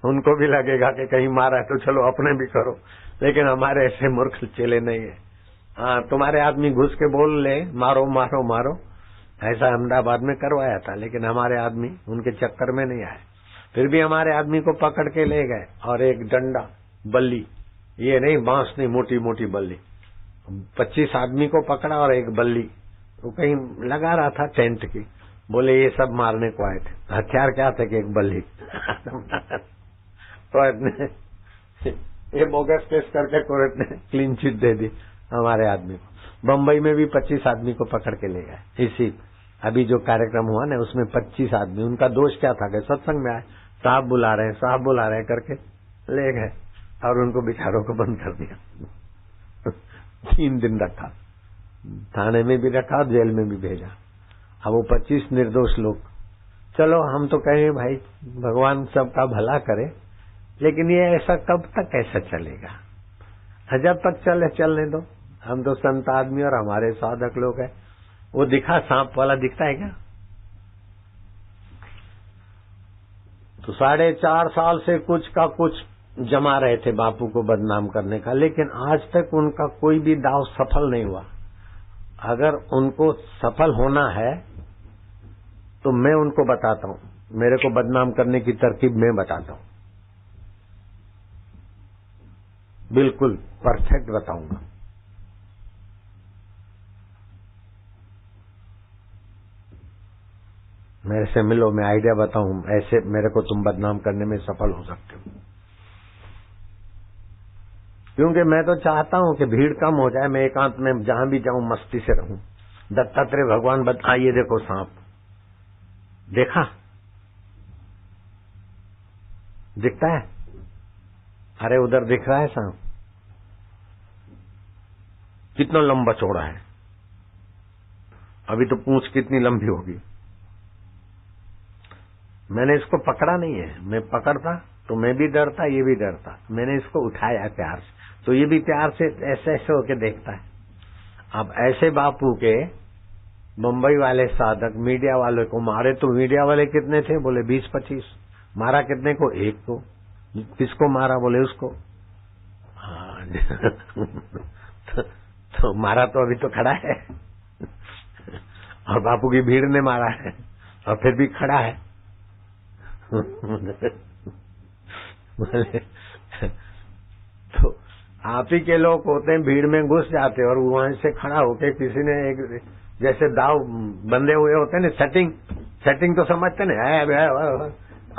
उनको भी लगेगा कि कहीं मारा है तो चलो अपने भी करो। लेकिन हमारे ऐसे मूर्ख चेले नहीं है। हाँ, तुम्हारे आदमी घुस के बोल ले मारो मारो मारो, ऐसा अहमदाबाद में करवाया था, लेकिन हमारे आदमी उनके चक्कर में नहीं आए। फिर भी हमारे आदमी को पकड़ के ले गए और एक डंडा बल्ली, ये नहीं बांस नहीं, मोटी मोटी बल्ली, 25 आदमी को पकड़ा और एक बल्ली वो कहीं लगा रहा था टेंट की। बोले ये सब मारने को आए थे। हथियार क्या थे कि एक बल्ली कोर्ट ने ये बोगस केस करके कोर्ट ने क्लीन चिट दे दी हमारे आदमी को। बम्बई में भी 25 आदमी को पकड़ के ले गए। इसी अभी जो कार्यक्रम हुआ ना उसमें 25 आदमी, उनका दोष क्या था कि सत्संग में आए, साहब बुला रहे हैं, साहब बुला रहे हैं करके ले गए और उनको बिचारों को बंद कर दिया 3 दिन रखा, थाने में भी रखा, जेल में भी भेजा। अब वो 25 निर्दोष लोग। चलो हम तो कहें भाई भगवान सबका भला करे, लेकिन ये ऐसा कब तक ऐसा चलेगा? जब तक चले चलने दो। हम तो संत आदमी और हमारे साधक लोग हैं। वो दिखा सांप वाला दिखता है क्या? तो 4.5 साल से कुछ का कुछ जमा रहे थे बापू को बदनाम करने का, लेकिन आज तक उनका कोई भी दाव सफल नहीं हुआ। अगर उनको सफल होना है तो मैं उनको बताता हूं, मेरे को बदनाम करने की तरकीब मैं बताता हूं, बिल्कुल परफेक्ट बताऊंगा। मेरे से मिलो, मैं आइडिया बताऊं, ऐसे मेरे को तुम बदनाम करने में सफल हो सकते हो। क्योंकि मैं तो चाहता हूं कि भीड़ कम हो जाए, मैं एकांत में जहां भी जाऊं मस्ती से रहूं। दत्तात्रेय भगवान ये देखो सांप देखा, दिखता है? अरे उधर दिख रहा है सांप, कितना लंबा चौड़ा है, अभी तो पूंछ कितनी लंबी होगी। मैंने इसको पकड़ा नहीं है, मैं पकड़ता तो मैं भी डरता, ये भी डरता। मैंने इसको उठाया प्यार से, तो ये भी प्यार से ऐसे ऐसे होके देखता है। अब ऐसे बापू के बम्बई वाले साधक मीडिया वाले को मारे तो मीडिया वाले कितने थे? बोले 20-25। मारा कितने को? एक को। किसको मारा? बोले उसको। हाँ तो मारा तो अभी तो खड़ा है और बापू की भीड़ ने मारा है और फिर भी खड़ा है। तो आप ही के लोग होते हैं, भीड़ में घुस जाते और वहां से खड़ा होके किसी ने एक जैसे दाव बंधे हुए होते हैं ना, सेटिंग तो समझते ना।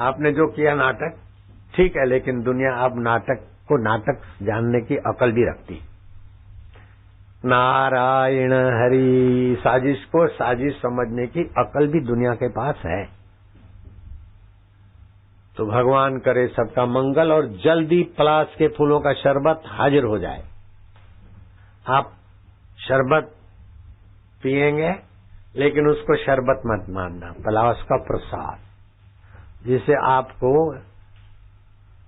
आपने जो किया नाटक ठीक है, लेकिन दुनिया अब नाटक को नाटक जानने की अकल भी रखती। नारायण हरि, साजिश को साजिश समझने की अकल भी दुनिया के पास है। तो भगवान करे सबका मंगल और जल्दी पलाश के फूलों का शरबत हाजिर हो जाए। आप शरबत पिएंगे लेकिन उसको शरबत मत मानना, पलाश का प्रसाद, जिसे आपको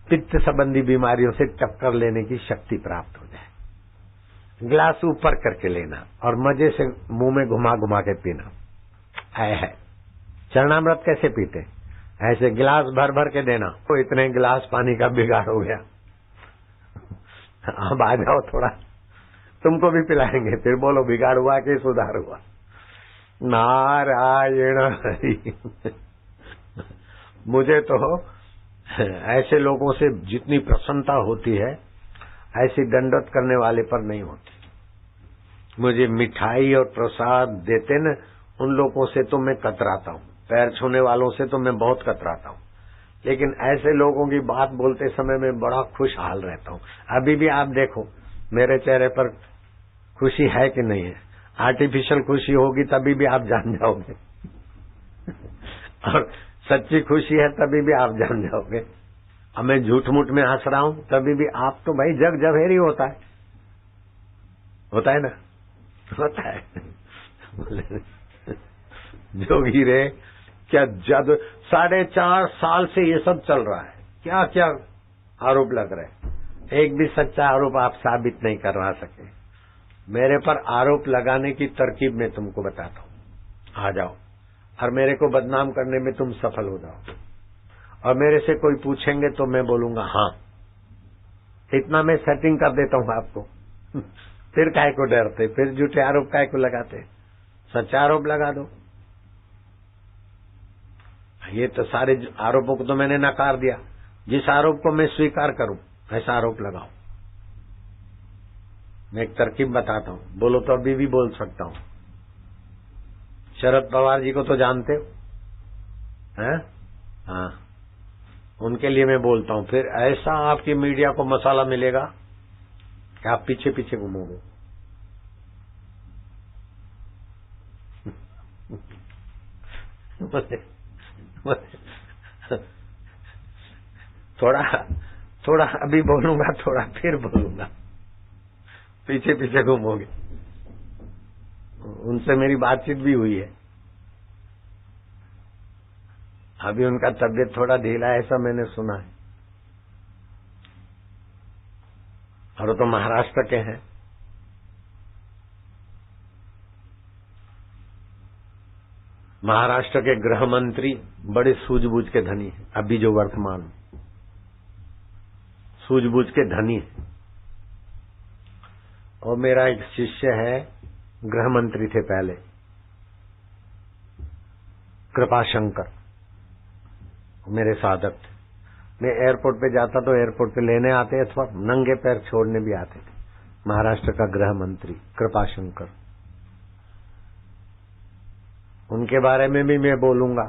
पित्त संबंधी बीमारियों से टक्कर लेने की शक्ति प्राप्त हो जाए। गिलास ऊपर करके लेना और मजे से मुंह में घुमा घुमा के पीना। है चरणामृत कैसे पीते? ऐसे गिलास भर भर के देना। तो इतने गिलास पानी का बिगाड़ हो गया। अब आ जाओ, थोड़ा तुमको भी पिलाएंगे, फिर बोलो बिगाड़ हुआ कि सुधार हुआ। नारायण हरि। मुझे तो ऐसे लोगों से जितनी प्रसन्नता होती है ऐसी दंडवत करने वाले पर नहीं होती। मुझे मिठाई और प्रसाद देते न, उन लोगों से तो मैं कतराता हूँ, पैर छूने वालों से तो मैं बहुत कतराता हूँ, लेकिन ऐसे लोगों की बात बोलते समय मैं बड़ा खुशहाल रहता हूँ। अभी भी आप देखो मेरे चेहरे पर खुशी है कि नहीं है। आर्टिफिशियल खुशी होगी तभी भी आप जान जाओगे और सच्ची खुशी है तभी भी आप जान जाओगे। अब मैं झूठ मूठ में हंस रहा हूं तभी भी आप तो भाई जग जवेरी होता है ना, होता है। जोगी रे क्या जादू, 4.5 साल से ये सब चल रहा है, क्या क्या आरोप लग रहे हैं, एक भी सच्चा आरोप आप साबित नहीं करवा सके। मेरे पर आरोप लगाने की तरकीब में तुमको बताता हूं, आ जाओ और मेरे को बदनाम करने में तुम सफल हो जाओ। और मेरे से कोई पूछेंगे तो मैं बोलूंगा हाँ, इतना मैं सेटिंग कर देता हूं आपको। फिर काहे को डरते, फिर झूठे आरोप काहे को लगाते, सच्चा आरोप लगा दो। ये तो सारे आरोपों को तो मैंने नकार दिया, जिस आरोप को मैं स्वीकार करूं ऐसा आरोप लगाओ। मैं एक तरकीब बताता हूं, बोलो तो अभी भी बोल सकता हूं। शरद पवार जी को तो जानते हो, हैं? हाँ, उनके लिए मैं बोलता हूं। फिर ऐसा आपकी मीडिया को मसाला मिलेगा कि आप पीछे पीछे घूमोगे। थोड़ा अभी बोलूंगा, थोड़ा फिर बोलूंगा, पीछे पीछे घूमोगे। उनसे मेरी बातचीत भी हुई है, अभी उनका तबीयत थोड़ा ढीला है ऐसा मैंने सुना है। और वो तो महाराष्ट्र के हैं। महाराष्ट्र के गृह मंत्री बड़े सूझबूझ के धनी हैं, अभी जो वर्तमान सूझबूझ के धनी है। और मेरा एक शिष्य है, गृह मंत्री थे पहले, कृपाशंकर, मेरे साधक थे। मैं एयरपोर्ट पे जाता तो एयरपोर्ट पे लेने आते अथवा नंगे पैर छोड़ने भी आते थे। महाराष्ट्र का गृह मंत्री कृपाशंकर, उनके बारे में भी मैं बोलूंगा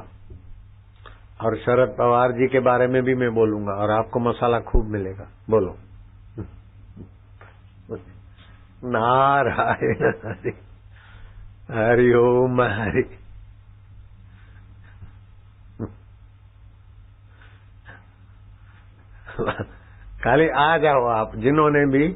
और शरद पवार जी के बारे में भी मैं बोलूंगा और आपको मसाला खूब मिलेगा। बोलो नारायण हरि, हरि ओम हरि। खाली आ जाओ आप, जिन्होंने भी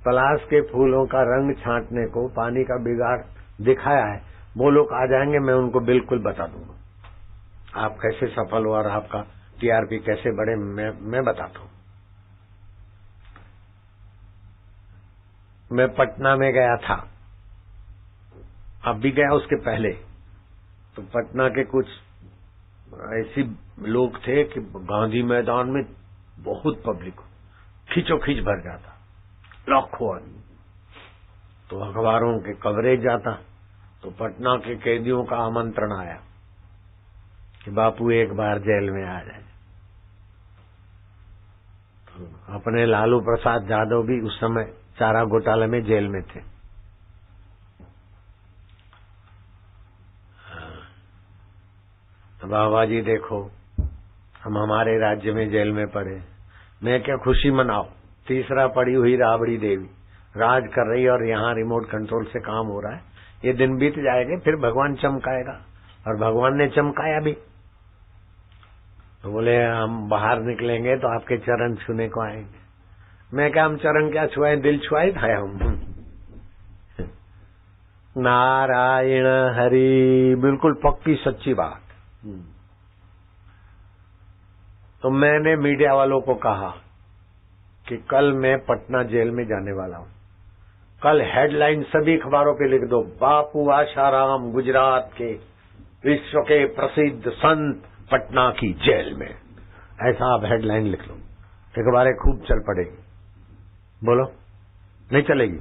पलाश के फूलों का रंग छांटने को पानी का बिगाड़ दिखाया है, वो लोग आ जाएंगे, मैं उनको बिल्कुल बता दूंगा आप कैसे सफल हो और आपका टीआरपी कैसे बढ़े, मैं बताता हूं। मैं पटना में गया था, अब भी गया, उसके पहले तो पटना के कुछ ऐसे लोग थे कि गांधी मैदान में बहुत पब्लिक खींचो खींच भर जाता, लाखों आदमी। तो अखबारों के कवरेज जाता, तो पटना के कैदियों का आमंत्रण आया कि बापू एक बार जेल में आ जाए। तो अपने लालू प्रसाद यादव भी उस समय चारा घोटाले में जेल में थे। बाबा जी देखो, हम हमारे राज्य में जेल में पड़े, मैं क्या खुशी मनाओ। तीसरा पड़ी हुई राबड़ी देवी राज कर रही है और यहाँ रिमोट कंट्रोल से काम हो रहा है। ये दिन बीत जाएंगे, फिर भगवान चमकाएगा, और भगवान ने चमकाया भी। तो बोले हम बाहर निकलेंगे तो आपके चरण छूने को आएंगे। मैं क्या हम चरण क्या छुआए, दिल छुआए था हम। नारायण हरि, बिल्कुल पक्की सच्ची बात। तो मैंने मीडिया वालों को कहा कि कल मैं पटना जेल में जाने वाला हूं। कल हेडलाइन सभी अखबारों पे लिख दो, बापू आशाराम गुजरात के विश्व के प्रसिद्ध संत पटना की जेल में। ऐसा आप हेडलाइन लिख लो, अखबारें खूब चल पड़ेगी। बोलो नहीं चलेगी?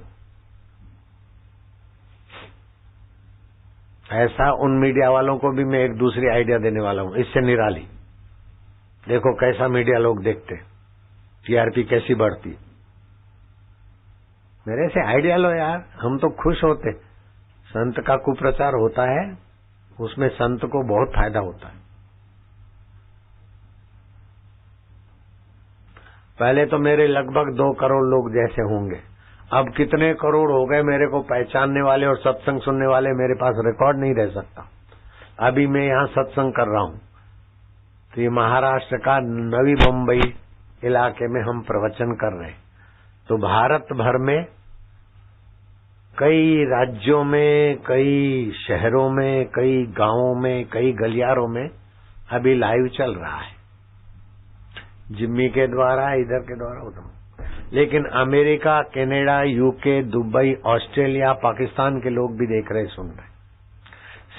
ऐसा उन मीडिया वालों को भी मैं एक दूसरी आइडिया देने वाला हूं, इससे निराली। देखो कैसा मीडिया लोग देखते, टीआरपी कैसी बढ़ती। मेरे से आइडिया लो यार, हम तो खुश होते। संत का कुप्रचार होता है, उसमें संत को बहुत फायदा होता है। पहले तो मेरे लगभग 2 करोड़ लोग जैसे होंगे, अब कितने करोड़ हो गए मेरे को पहचानने वाले और सत्संग सुनने वाले, मेरे पास रिकॉर्ड नहीं रह सकता। अभी मैं यहाँ सत्संग कर रहा हूँ, तो ये महाराष्ट्र का नवी मुंबई इलाके में हम प्रवचन कर रहे हैं। तो भारत भर में कई राज्यों में, कई शहरों में, कई गांवों में, कई गलियारों में अभी लाइव चल रहा है, जिम्मी के द्वारा, इधर के द्वारा, उधर। लेकिन America, Canada, UK, Dubai, Australia, Pakistan के लोग भी देख रहे, सुन रहे।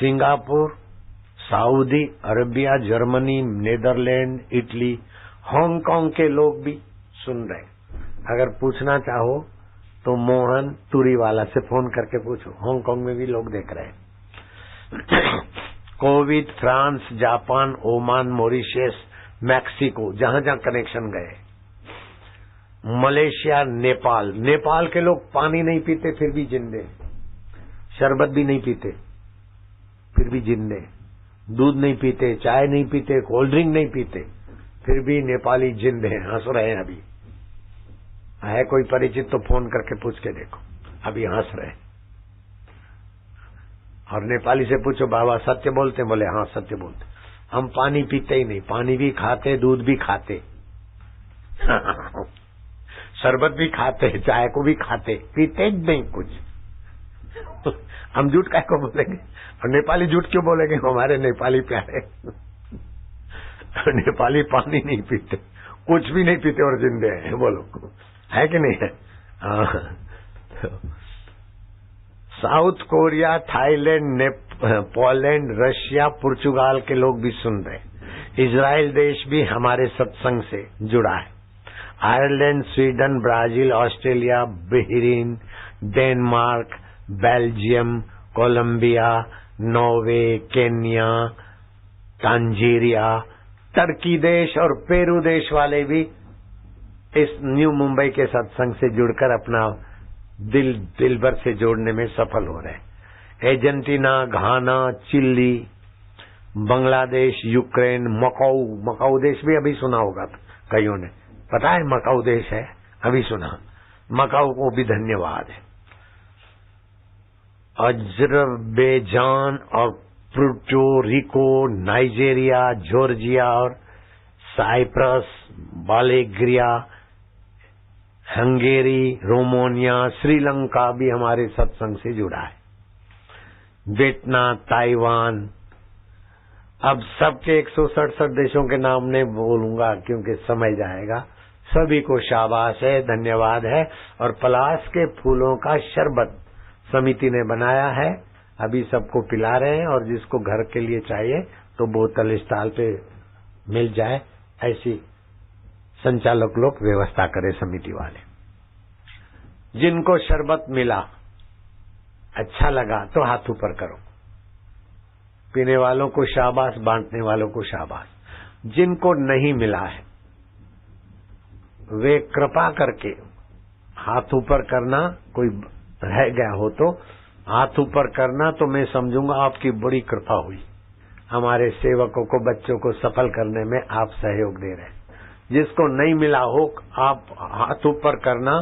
Singapore, Saudi Arabia, Germany, Netherland, Italy, Hong Kong के लोग भी सुन रहे। अगर पूछना चाहो तो मोहन तुरीवाला से फोन करके पूछो, हांगकांग में भी लोग देख रहे हैं। Covid, France, Japan, Oman, Mauritius, Mexico, जहां जहां कनेक्शन गए, मलेशिया, नेपाल। नेपाल के लोग पानी नहीं पीते फिर भी जिंदे, शरबत भी नहीं पीते फिर भी जिंदे, दूध नहीं पीते, चाय नहीं पीते, कोल्ड ड्रिंक नहीं पीते, फिर भी नेपाली जिंदे हैं, हंस रहे हैं। अभी है कोई परिचित तो फोन करके पूछ के देखो, अभी हंस रहे। और नेपाली से पूछो बाबा सत्य बोलते? बोले हाँ सत्य बोलते। हम पानी पीते ही नहीं, पानी भी खाते, दूध भी खाते, शरबत भी खाते, चाय को भी खाते, पीते नहीं कुछ। हम झूठ काय को बोलेंगे? और नेपाली झूठ क्यों बोलेंगे? हमारे नेपाली प्यारे नेपाली पानी नहीं पीते, कुछ भी नहीं पीते और जिंदे हैं। बोलो है कि नहीं है? South Korea, Thailand, Poland, Russia, पुर्तगाल के लोग भी सुन रहे। इजराइल देश भी हमारे सत्संग से जुड़ा है। Ireland, Sweden, Brazil, Australia, Bahrain, Denmark, Belgium, Colombia, Norway, Kenya, Tanzania, Turkey देश और पेरू देश वाले भी इस न्यू मुंबई के सत्संग से जुड़कर अपना दिल भर से जोड़ने में सफल हो रहे। अर्जेंटीना, घाना, चिली, बांग्लादेश, यूक्रेन, मकाऊ देश भी अभी सुना होगा कईयों ने, पता है मकाऊ देश है, अभी सुना। मकाऊ को भी धन्यवाद है। अजरबैजान और पुर्टो रिको, नाइजीरिया, जॉर्जिया और साइप्रस, बालेग्रिया, हंगेरी, रोमानिया, श्रीलंका भी हमारे सत्संग से जुड़ा है। वियतनाम, ताइवान, अब सबके 167 देशों के नाम नहीं बोलूंगा क्योंकि समय जाएगा। सभी को शाबाश है, धन्यवाद है। और पलाश के फूलों का शरबत समिति ने बनाया है, अभी सबको पिला रहे हैं, और जिसको घर के लिए चाहिए तो बोतल स्टॉल पे मिल जाए, ऐसी संचालक लोग व्यवस्था करें, समिति वाले। जिनको शरबत मिला, अच्छा लगा तो हाथ ऊपर करो। पीने वालों को शाबाश, बांटने वालों को शाबाश। जिनको नहीं मिला है वे कृपा करके हाथ ऊपर करना, कोई रह गया हो तो हाथ ऊपर करना, तो मैं समझूंगा आपकी बड़ी कृपा हुई। हमारे सेवकों को, बच्चों को सफल करने में आप सहयोग दे रहे हैं। जिसको नहीं मिला हो आप हाथ ऊपर करना,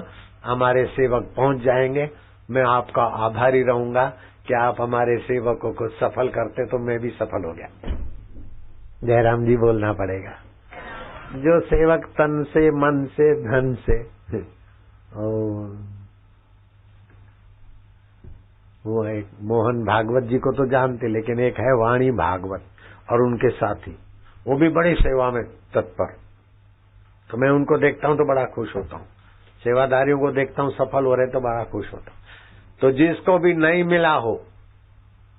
हमारे सेवक पहुंच जाएंगे। मैं आपका आभारी रहूंगा कि आप हमारे सेवकों को सफल करते तो मैं भी सफल हो गया। जयराम जी बोलना पड़ेगा। जो सेवक तन से, मन से, धन से, वो एक मोहन भागवत जी को तो जानते, लेकिन एक है वाणी भागवत और उनके साथी, वो भी बड़ी सेवा में तत्पर। तो मैं उनको देखता हूं तो बड़ा खुश होता हूं। सेवादारियों को देखता हूं सफल हो रहे तो बड़ा खुश होता हूं। तो जिसको भी नहीं मिला हो,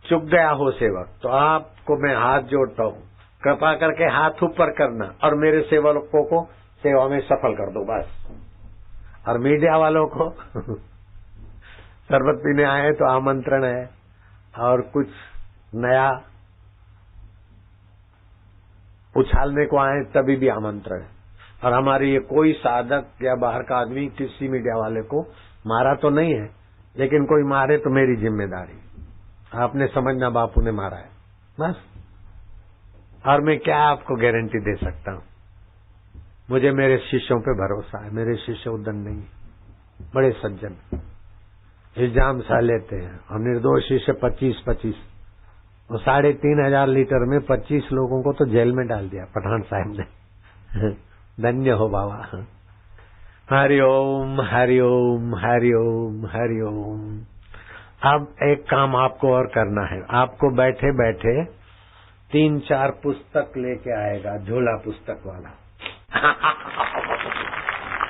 चुक गया हो सेवक, तो आपको मैं हाथ जोड़ता हूं, कृपा करके हाथ ऊपर करना और मेरे सेवकों को सेवा में सफल कर दो बस। और मीडिया वालों को शरबत पीने आए तो आमंत्रण है, और कुछ नया उछालने को आए तभी भी आमंत्रण है। और हमारे ये कोई साधक या बाहर का आदमी किसी मीडिया वाले को मारा तो नहीं है, लेकिन कोई मारे तो मेरी जिम्मेदारी। आपने समझना बापू ने मारा है बस। और मैं क्या आपको गारंटी दे सकता हूं? मुझे मेरे शिष्यों पे भरोसा है। मेरे शिष्य उद्दंड नहीं, बड़े सज्जन, इल्जाम सह लेते हैं। और निर्दोष शिष्य 25-25, और 3,500 लीटर में 25 लोगों को तो जेल में डाल दिया पठान साहब ने। धन्य हो बाबा। हरिओम हरिओम हरिओम हरिओम। अब एक काम आपको और करना है। आपको बैठे बैठे 3-4 पुस्तक लेके आएगा, झोला पुस्तक वाला।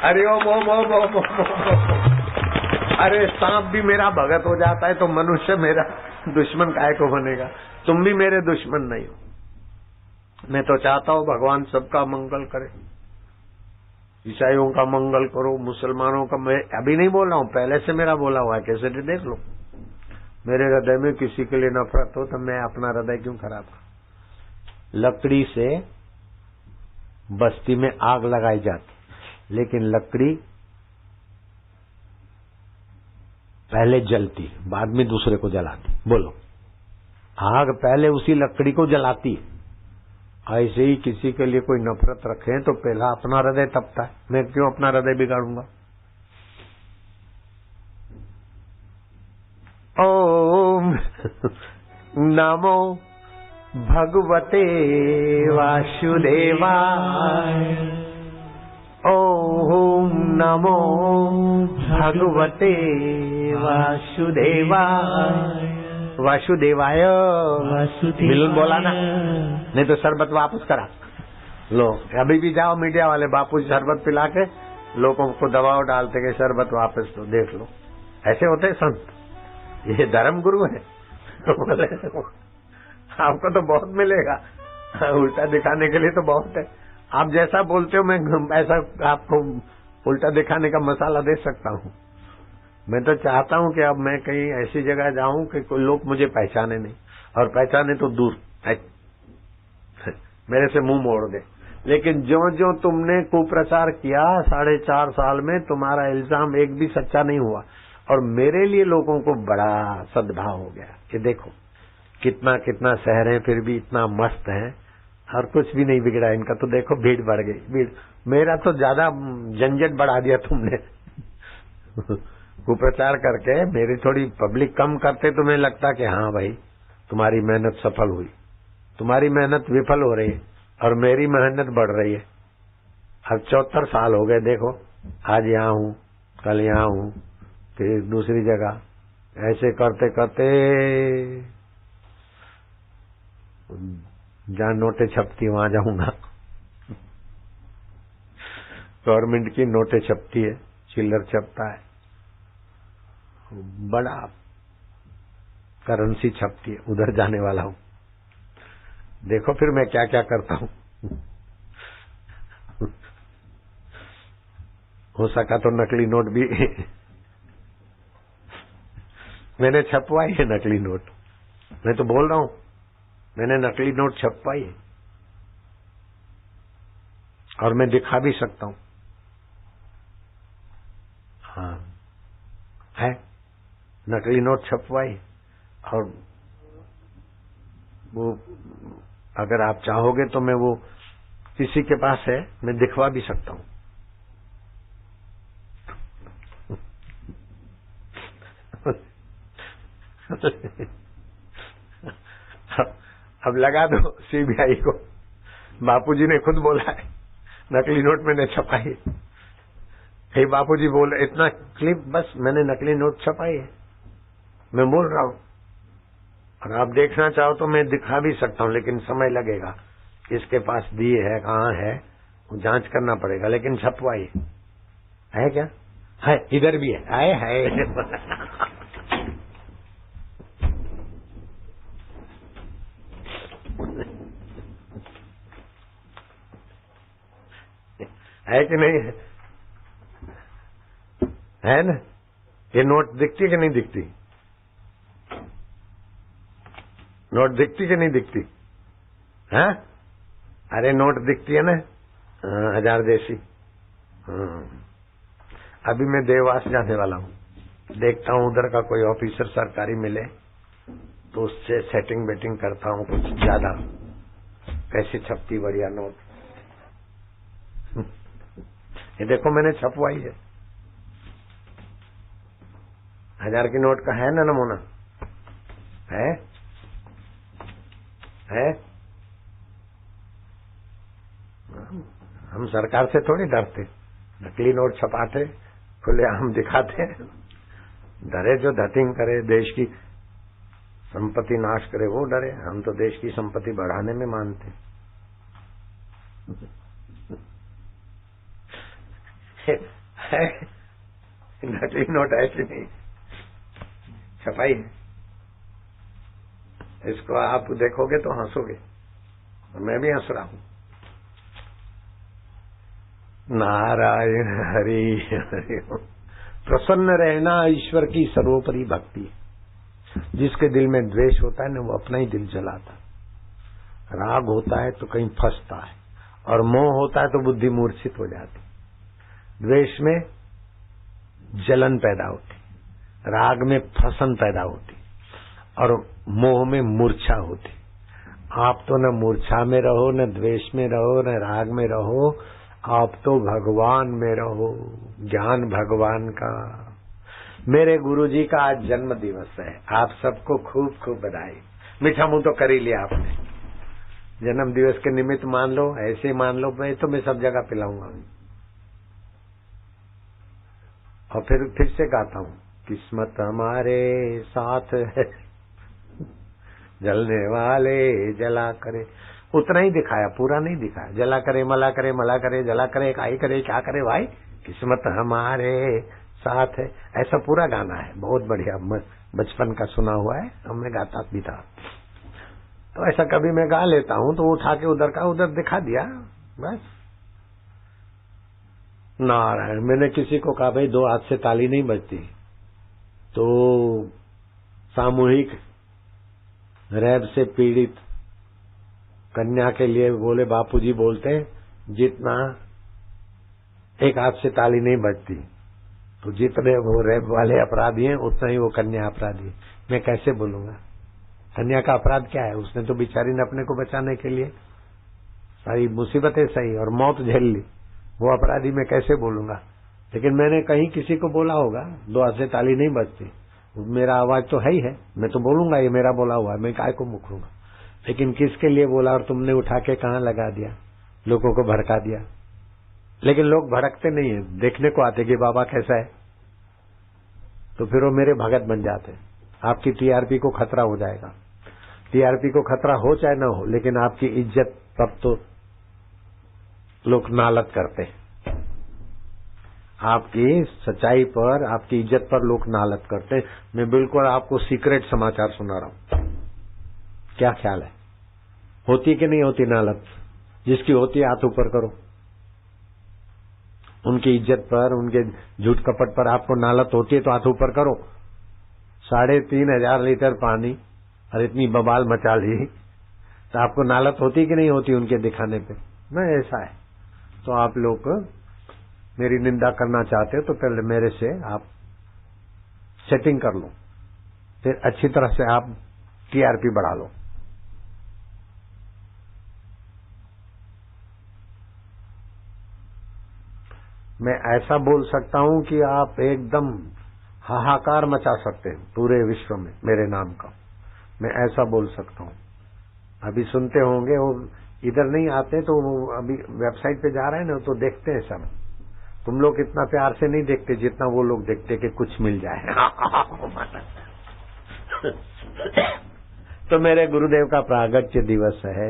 हरिओम ओम ओम ओम ओम। अरे सांप भी मेरा भगत हो जाता है तो मनुष्य मेरा दुश्मन काहे को बनेगा? तुम भी मेरे दुश्मन नहीं हो। मैं तो चाहता हूं भगवान सबका मंगल करे। ईसाइयों का मंगल करो, मुसलमानों का। मैं अभी नहीं बोल रहा हूं, पहले से मेरा बोला हुआ है, कैसे देख लो। मेरे हृदय में किसी के लिए नफरत हो तो मैं अपना हृदय क्यों खराब करूं? लकड़ी से बस्ती में आग लगाई जाती, लेकिन लकड़ी पहले जलती, बाद में दूसरे को जलाती। बोलो, आग पहले उसी लकड़ी को जलाती है। ऐसे ही किसी के लिए कोई नफरत रखे तो पहला अपना हृदय तपता है। मैं क्यों अपना हृदय बिगाड़ूंगा? ओम नमो भगवते वासुदेवाय। ओम नमो भगवते वासुदेवाय। वासुदेवाय। मिलन बोला ना, नहीं तो शरबत वापस करा लो। अभी भी जाओ मीडिया वाले, बापू शरबत पिला के लोगों को दबाव डालते कि शरबत वापस लो। देख लो, ऐसे होते संत। ये धर्म गुरु है। आपको तो बहुत मिलेगा, उल्टा दिखाने के लिए तो बहुत है। आप जैसा बोलते हो मैं ऐसा आपको उल्टा दिखाने का मसाला दे सकता हूँ। मैं तो चाहता हूँ कि अब मैं कहीं ऐसी जगह जाऊं कि कोई लोग मुझे पहचाने नहीं, और पहचाने तो दूर मेरे से मुंह मोड़ दे। लेकिन जो जो तुमने कुप्रचार किया 4.5 साल में, तुम्हारा इल्जाम एक भी सच्चा नहीं हुआ। और मेरे लिए लोगों को बड़ा सद्भाव हो गया कि देखो कितना कितना शहर है फिर भी इतना मस्त है, और कुछ भी नहीं बिगड़ा इनका। तो देखो भीड़ बढ़ गई। भीड़ मेरा तो ज्यादा झंझट बढ़ा दिया तुमने। कुप्रचार करके मेरी थोड़ी पब्लिक कम करते तो मैं लगता कि हाँ भाई तुम्हारी मेहनत सफल हुई। तुम्हारी मेहनत विफल हो रही है और मेरी मेहनत बढ़ रही है। अब 74 साल हो गए। देखो आज यहाँ हूँ, कल यहाँ हूँ, फिर दूसरी जगह, ऐसे करते करते जहाँ नोटें छपती वहां जाऊंगा। गवर्नमेंट की नोटें छपती है, चिल्लर छपता है, बड़ा करेंसी छपती है, उधर जाने वाला हूं। देखो फिर मैं क्या क्या करता हूं। हो सका तो नकली नोट भी मैंने छपवाई है, नकली नोट। मैं तो बोल रहा हूं, मैंने नकली नोट छपवाई है और मैं दिखा भी सकता हूं। हाँ है, नकली नोट छपवाई। और वो अगर आप चाहोगे तो मैं वो किसी के पास है, मैं दिखवा भी सकता हूं। अब लगा दो सीबीआई को, बापूजी ने खुद बोला है नकली नोट मैंने छपाई। हे बापूजी बोले, इतना क्लिप बस मैंने नकली नोट छपाई है, मैं बोल रहा हूं। और आप देखना चाहो तो मैं दिखा भी सकता हूं, लेकिन समय लगेगा। किसके पास दिए है, कहाँ है, वो जांच करना पड़ेगा। लेकिन छपवाई है क्या? है, इधर भी है, आए है। है कि नहीं है ना? ये नोट दिखती कि नहीं दिखती? नोट दिखती कि नहीं दिखती? है? अरे नोट दिखती है ना, 1000 जैसी। अभी मैं देवास जाने वाला हूं, देखता हूं उधर का कोई ऑफिसर सरकारी मिले तो उससे सेटिंग बेटिंग करता हूं कुछ ज्यादा। कैसी छपती बढ़िया नोट। ये देखो मैंने छपवाई है। 1000 की नोट का है ना नमूना? है? है? हम सरकार से थोड़ी डरते, नकली नोट छपाते, खुलेआम दिखाते। डरे जो धटिंग करे, देश की संपत्ति नाश करे वो डरे। हम तो देश की संपत्ति बढ़ाने में मानते। है नकली नोट है कि नहीं? छपाई है। इसको आप देखोगे तो हंसोगे, और मैं भी हंस रहा हूं। नारायण हरि हरि। प्रसन्न रहना ईश्वर की सर्वोपरि भक्ति। जिसके दिल में द्वेष होता है ना, वो अपना ही दिल जलाता। राग होता है तो कहीं फंसता है, और मोह होता है तो बुद्धि मूर्छित हो जाती। द्वेष में जलन पैदा होती, राग में फसन पैदा होती, और मोह में मूर्छा होती। आप तो न मूर्छा में रहो, न द्वेष में रहो, न राग में रहो। आप तो भगवान में रहो, ज्ञान भगवान का। मेरे गुरुजी का आज जन्म दिवस है। आप सबको खूब खूब बधाई। मीठा मुंह तो कर ही लिया आपने, जन्म दिवस के निमित्त मान लो, ऐसे मान लो। मैं सब जगह पिलाऊंगा। और फिर से गाता हूँ, किस्मत हमारे साथ है, जलने वाले जला करे। उतना ही दिखाया, पूरा नहीं दिखाया। जला करे, मला करे, मला करे, जला करे, काई करे, क्या करे भाई, किस्मत हमारे साथ है। ऐसा पूरा गाना है, बहुत बढ़िया। बचपन का सुना हुआ है, अब मैं गाता भी था। तो ऐसा कभी मैं गा लेता हूँ, तो उठा के उधर का उधर दिखा दिया, बस। नारायण। मैंने किसी को कहा, भाई 2 हाथ से ताली नहीं बजती, तो सामूहिक रैब से पीड़ित कन्या के लिए बोले, बापूजी बोलते जितना एक हाथ से ताली नहीं बजती, तो जितने वो रैब वाले अपराधी हैं उतना ही वो कन्या अपराधी है। मैं कैसे बोलूंगा? कन्या का अपराध क्या है? उसने तो बेचारी ने अपने को बचाने के लिए सारी मुसीबतें सही और मौत झेल ली। वो अपराधी मैं कैसे बोलूंगा? लेकिन मैंने कहीं किसी को बोला होगा, 2 हाथ से ताली नहीं बजती। मेरा आवाज तो है ही है, मैं तो बोलूंगा, ये मेरा बोला हुआ है, मैं काय को मुखूंगा। लेकिन किसके लिए बोला और तुमने उठा के कहाँ लगा दिया, लोगों को भड़का दिया। लेकिन लोग भड़कते नहीं है, देखने को आते कि बाबा कैसा है, तो फिर वो मेरे भगत बन जाते। आपकी टीआरपी को खतरा हो जाएगा। टीआरपी को खतरा हो चाहे न हो, लेकिन आपकी इज्जत तब तो लोग नालत करते। आपकी सच्चाई पर, आपकी इज्जत पर लोग नालत करते हैं। मैं बिल्कुल आपको सीक्रेट समाचार सुना रहा हूं। क्या ख्याल है, होती कि नहीं होती नालत? जिसकी होती है हाथ ऊपर करो। उनकी इज्जत पर, उनके झूठ कपट पर आपको नालत होती है तो हाथ ऊपर करो। 3,500 लीटर पानी और इतनी बवाल मचा ली तो आपको नालत होती कि नहीं होती उनके दिखाने पे? नहीं, ऐसा है। तो आप लोग मेरी निंदा करना चाहते हो तो पहले मेरे से आप सेटिंग कर लो, फिर अच्छी तरह से आप टीआरपी बढ़ा लो। मैं ऐसा बोल सकता हूं कि आप एकदम हाहाकार मचा सकते हैं पूरे विश्व में मेरे नाम का। मैं ऐसा बोल सकता हूं। अभी सुनते होंगे, वो इधर नहीं आते तो अभी वेबसाइट पे जा रहे हैं ना, तो देखते हैं सब। तुम लोग इतना प्यार से नहीं देखते जितना वो लोग देखते कि कुछ मिल जाए। तो मेरे गुरुदेव का प्रागट्य दिवस है।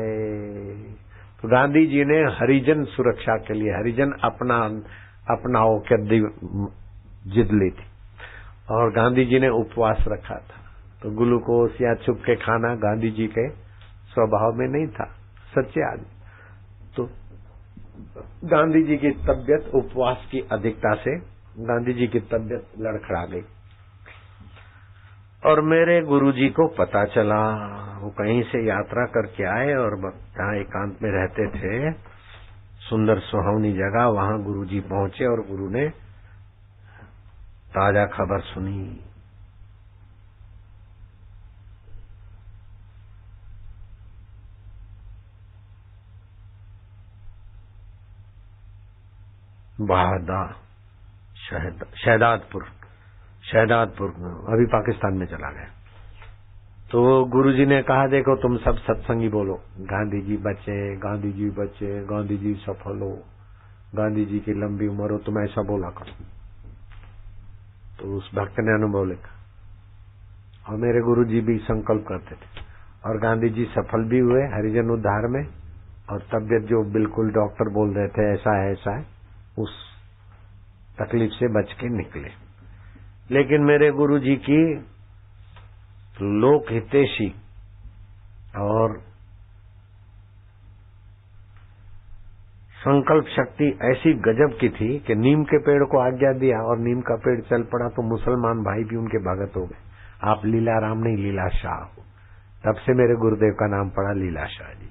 तो गांधी जी ने हरिजन सुरक्षा के लिए, हरिजन अपनाओ के जिद ली थी, और गांधी जी ने उपवास रखा था। तो ग्लूकोज या छुप के खाना गांधी जी के स्वभाव में नहीं था, सच्चे आदमी। तो गांधी जी की तबीयत उपवास की अधिकता से गांधी जी की तबीयत लड़खड़ा गई, और मेरे गुरुजी को पता चला। वो कहीं से यात्रा करके आए और जहाँ एकांत में रहते थे, सुंदर सुहावनी जगह, वहां गुरुजी पहुंचे और गुरु ने ताजा खबर सुनी। बहादा शहदादपुर अभी पाकिस्तान में चला गया। तो गुरुजी ने कहा, देखो तुम सब सत्संगी बोलो, गांधी जी बचे, गांधी जी बचे, गांधी जी सफल हो, गांधी जी की लंबी उम्र हो, तुम ऐसा बोला करो। तो उस भक्त ने अनुभव लिखा, और मेरे गुरुजी भी संकल्प करते थे, और गांधी जी सफल भी हुए हरिजन उद्धार में, और तबियत जो बिल्कुल डॉक्टर बोल रहे थे ऐसा है, उस तकलीफ से बच के निकले। लेकिन मेरे गुरुजी की लोक हितैषी और संकल्प शक्ति ऐसी गजब की थी कि नीम के पेड़ को आज्ञा दिया और नीम का पेड़ चल पड़ा, तो मुसलमान भाई भी उनके भगत हो गए। आप लीला राम नहीं, लीला शाह हो। तब से मेरे गुरुदेव का नाम पड़ा लीला शाह जी।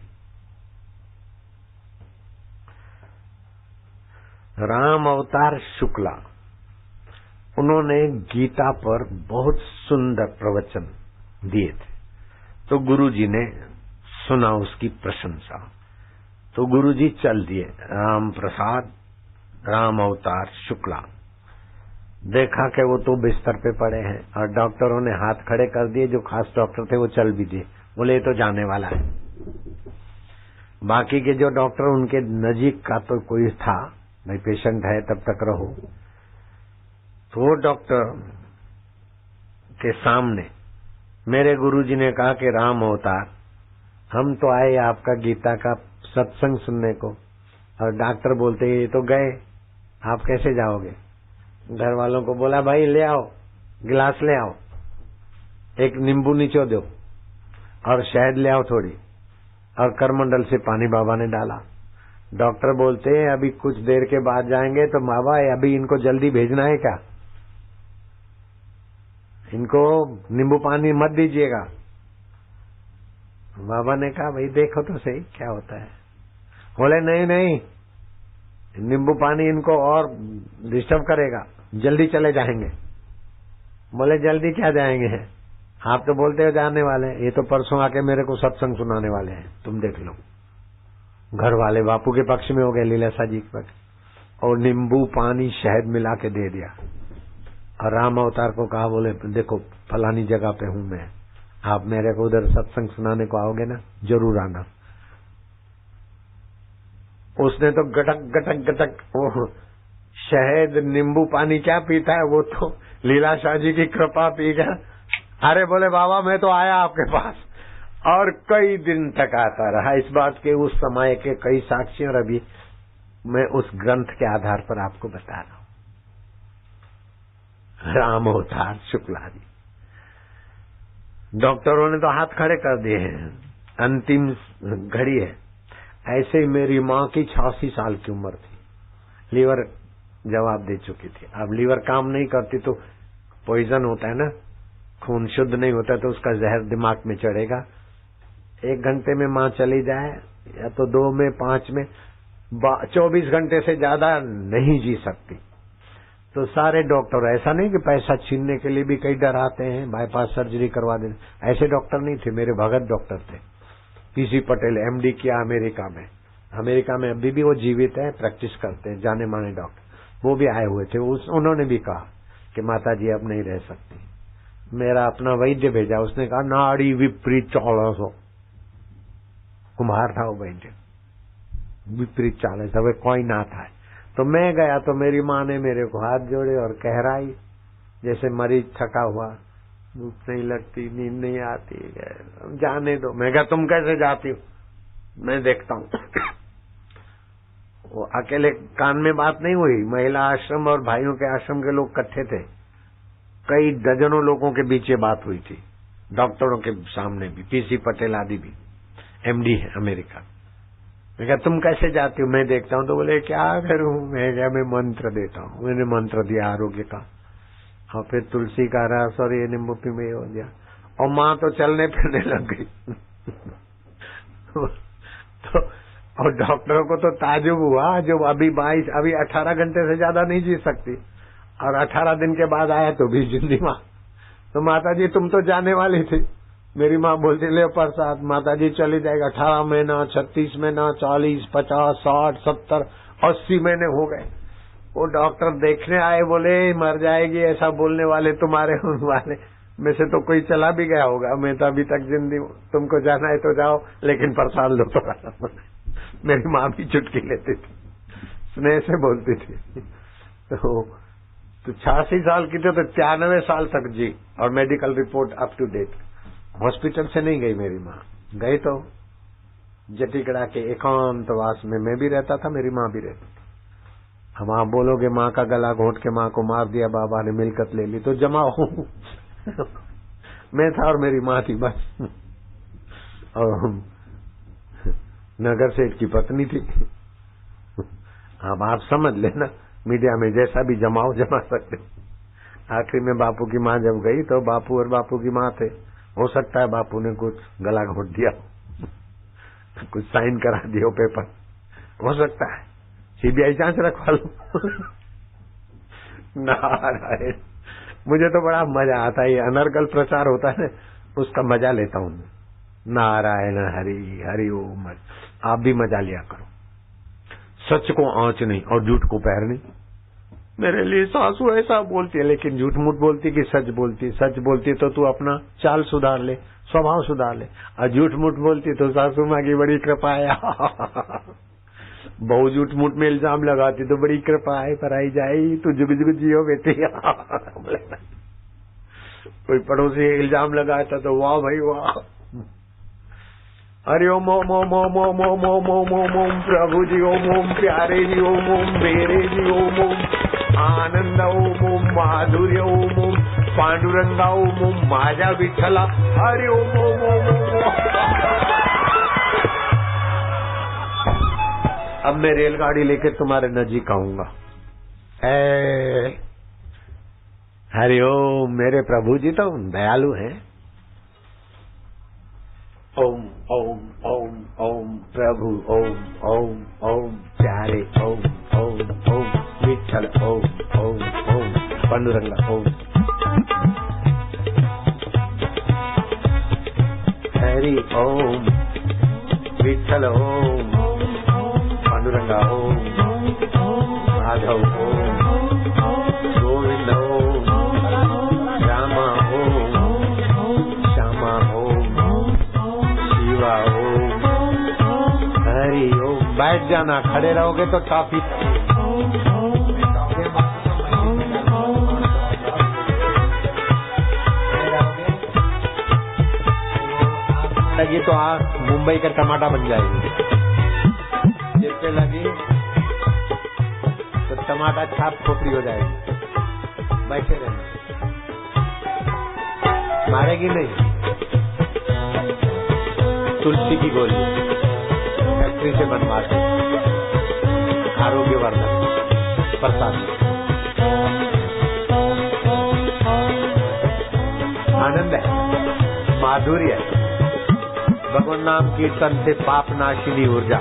राम अवतार शुक्ला, उन्होंने गीता पर बहुत सुंदर प्रवचन दिए थे। तो गुरुजी ने सुना उसकी प्रशंसा, तो गुरुजी चल दिए राम प्रसाद राम अवतार शुक्ला। देखा कि वो तो बिस्तर पे पड़े हैं, और डॉक्टरों ने हाथ खड़े कर दिए, जो खास डॉक्टर थे वो चल भी दिए, बोले ये तो जाने वाला है। बाकी के जो डॉक्टर उनके नजीक का तो कोई था, भाई पेशेंट है तब तक रहो। तो वो डॉक्टर के सामने मेरे गुरुजी ने कहा कि राम अवतार, हम तो आए आपका गीता का सत्संग सुनने को, और डॉक्टर बोलते ये तो गए, आप कैसे जाओगे? घर वालों को बोला, भाई ले आओ, गिलास ले आओ, एक नींबू निचो दो, और शहद ले आओ थोड़ी, और करमंडल से पानी बाबा ने डाला। डॉक्टर बोलते हैं अभी कुछ देर के बाद जाएंगे, तो बाबा अभी इनको जल्दी भेजना है क्या? इनको नींबू पानी मत दीजिएगा। बाबा ने कहा, भाई देखो तो सही क्या होता है। बोले नहीं नहीं, नींबू पानी इनको और डिस्टर्ब करेगा, जल्दी चले जाएंगे। बोले जल्दी क्या जाएंगे, आप तो बोलते हो जाने वाले, ये तो परसों आके मेरे को सत्संग सुनाने वाले हैं, तुम देख लो। घर वाले बापू के पक्ष में हो गए, लीलाशाह जी के पक्ष, और नींबू पानी शहद मिला के दे दिया। और राम अवतार को कहा, बोले देखो फलानी जगह पे हूं मैं, आप मेरे को उधर सत्संग सुनाने को आओगे ना, जरूर आना। उसने तो गटक गटक गटक वो शहद नींबू पानी क्या पीता है, वो तो लीलाशाह जी की कृपा पी गया। अरे बोले बाबा मैं तो आया आपके पास, और कई दिन तक आता रहा। इस बात के उस समय के कई साक्षी, और अभी मैं उस ग्रंथ के आधार पर आपको बता रहा हूं। राम अवतार शुक्लादि। डॉक्टरों ने तो हाथ खड़े कर दिए हैं, अंतिम घड़ी है। ऐसे ही मेरी माँ की 86 साल की उम्र थी, लीवर जवाब दे चुकी थी। अब लीवर काम नहीं करती तो पॉइजन होता है ना, खून शुद्ध नहीं होता तो उसका जहर दिमाग में चढ़ेगा। 1 घंटे में माँ चली जाए या तो 2 में 5 में 24 घंटे से ज्यादा नहीं जी सकती। तो सारे डॉक्टर, ऐसा नहीं कि पैसा छीनने के लिए भी कई डराते हैं, बाईपास सर्जरी करवा देने, ऐसे डॉक्टर नहीं थे। मेरे भगत डॉक्टर थे, पीसी पटेल, एमडी किया अमेरिका में। अमेरिका में अभी भी वो जीवित है, प्रैक्टिस करते हैं, जाने माने डॉक्टर। वो भी आए हुए थे, उन्होंने भी कहा कि माता जी अब नहीं रह सकती। मेरा अपना वैद्य भेजा, उसने कहा नाड़ी विपरीत 400, कुम्हार था वो वैद्य, विपरीत 40, अब कोई ना था। तो मैं गया तो मेरी माँ ने मेरे को हाथ जोड़े और कहराई, जैसे मरीज थका हुआ, भूख नहीं लगती, नींद नहीं आती, जाने दो। मैं कहा तुम कैसे जाती हो, मैं देखता हूँ। वो अकेले कान में बात नहीं हुई, महिला आश्रम और भाइयों के आश्रम के लोग इकट्ठे थे, कई दर्जनों लोगों के बीच ये बात हुई थी, डॉक्टरों के सामने भी, पीसी पटेल आदि भी, एमडी है अमेरिका। मैं कहा तुम कैसे जाती हो, मैं देखता हूँ। तो बोले क्या करूं, मैं मंत्र देता हूँ। मैंने मंत्र दिया आरोग्य का, और फिर तुलसी का रस और ये नींबू पी में हो गया, और माँ तो चलने फिरने लग गई। तो और डॉक्टरों को तो ताजुब हुआ, जो अभी 18 घंटे से ज्यादा नहीं जी सकती, और 18 दिन के बाद आया तो भी जिंदी माँ। तो माता जी तुम तो जाने वाली थी। मेरी माँ बोलती ले प्रसाद, माता जी चली जाएगी। 18 महीना, 36 महीना, 40, 50, 60, 70, 80 महीने हो गए। वो डॉक्टर देखने आए, बोले मर जाएगी, ऐसा बोलने वाले तुम्हारे वाले में से तो कोई चला भी गया होगा, मैं तो अभी तक जिंदी हूँ, तुमको जाना है तो जाओ, लेकिन प्रसाद लो तो। मेरी माँ भी चुटकी लेती थी, स्नेह से बोलती थी। तो 86 साल की थी तो 93 साल तक जी, और medical report up to date. Hospital से नहीं गई मेरी माँ, गई तो जटीगढ़ा के एकांतवास में मैं भी रहता था, मेरी माँ भी रहती थी। हम आप बोलोगे माँ का गला घोंट के माँ को मार दिया, बाबा ने मिलकत ले ली, तो जमा हूं। मैं था और मेरी माँ थी बस, और नगर सेठ की पत्नी थी। अब आप समझ लेना, मीडिया में जैसा भी जमाओ जमा सकते। आखिरी में बापू की माँ जब गई तो बापू और बापू की माँ थे, हो सकता है बापू ने कुछ गला घोट दिया, कुछ साइन करा दिया पेपर, हो सकता है, सीबीआई जांच रखवा लो। नारायण, मुझे तो बड़ा मजा आता है, ये अनर्गल प्रचार होता है, उसका मजा लेता हूं। नारायण हरि हरि ओम। आप भी मजा लिया करो। सच को आंच नहीं और झूठ को पैर नहीं। मेरे लिए सासू ऐसा बोलती है, लेकिन झूठ मूठ बोलती कि सच बोलती। सच बोलती तो तू अपना चाल सुधार ले, स्वभाव सुधार ले, और झूठ मूठ बोलती तो सासू माँ की बड़ी कृपा है। बहु झूठ मूठ में इल्जाम लगाती तो बड़ी कृपा है, पर आई जाए तू जुग जुग जियो बेटी। कोई पड़ोसी इल्जाम लगाता तो वाह भाई वाह। हरि ओम ओम ओम ओम ओम ओम ओम ओम ओम ओम प्रभु जी ओम ओम प्यारे जी ओम ओम मेरे जी ओम ओम आनंद ओम ओम माधुर्य ओम ओम पांडुरंगा ओम ओम माझा विठ्ठला हरि ओम ओम ओम ओम। अब मैं रेलगाड़ी लेकर तुम्हारे नजीक आऊंगा। हरि ओम। मेरे प्रभु जी तो दयालु हैं। ओम ओम ओम ओम प्रभु ओम ओम ओम प्यारे ओम ओम ओम विठ्ठल ओम ओम ओम पांडुरंगा ओम। हरि ओम विठ्ठल ओम पांडुरंगा ओम माधव ओम गोविंद ओम रामा ओम श्यामा ओम शिवा ओम हरि ओम। बैठ जाना, खड़े रहोगे तो काफी। लगी तो आप मुंबई का टमाटर बन जाएगी। जिससे लगी तो टमाटर छाप खोपड़ी हो जाएगी। बैठे रहना। मारेगी नहीं। तुलसी की गोली फैक्ट्री से बनवाते, आरोग्यवर्धक प्रसाद, आनंद है, माधुर्य है। भगवान नाम कीर्तन से पाप नाशिनी ऊर्जा,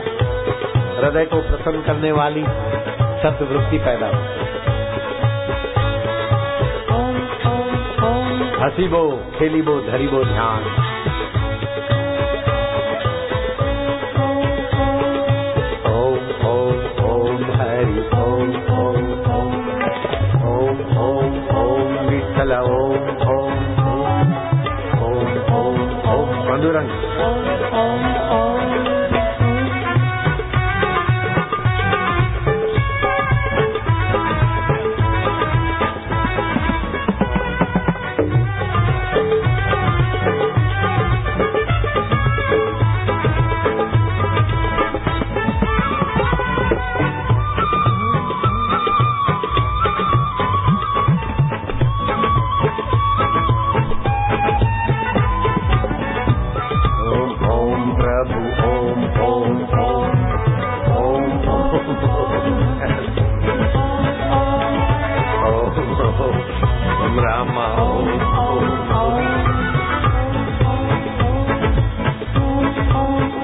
हृदय को प्रसन्न करने वाली सत्वृत्ति पैदा होती है। हसीबो खेलीबो धरीबो ध्यान, ओम ओम ओम हरि ओम ओम ओम ओम ओम ओम विठ्ठल ओम ओम ओम ओम ओम पांडुरंग।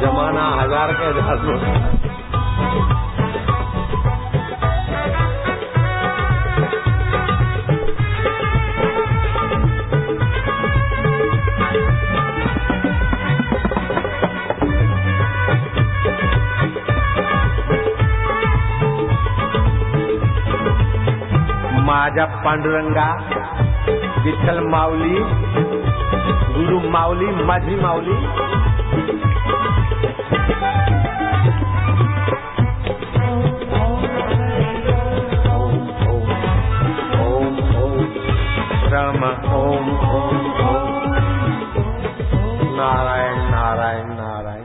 जमाना 1000 के 1000 माझा पांडुरंगा, विठ्ठल माऊली, गुरु माऊली, माझी माऊली। राम ओम ओम ओम नारायण नारायण नारायण।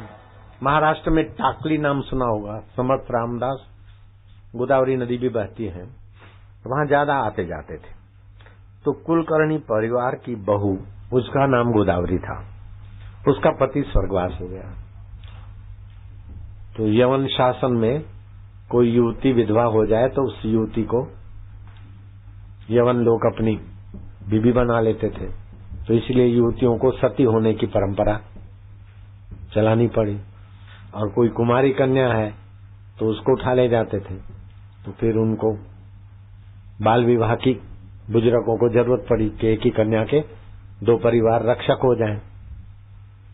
महाराष्ट्र में टाकली नाम सुना होगा, समर्थ रामदास, गोदावरी नदी भी बहती है, वहां ज्यादा आते जाते थे। तो कुलकर्णी परिवार की बहू, उसका नाम गोदावरी था, उसका पति स्वर्गवास हो गया। तो यवन शासन में कोई युवती विधवा हो जाए तो उस युवती को यवन लोग अपनी बीबी बना लेते थे। तो इसलिए युवतियों को सती होने की परंपरा चलानी पड़ी। और कोई कुमारी कन्या है तो उसको उठा ले जाते थे। तो फिर उनको बाल विवाह की बुजुर्गों को जरूरत पड़ी कि एक ही कन्या के 2 परिवार रक्षक हो जाएं,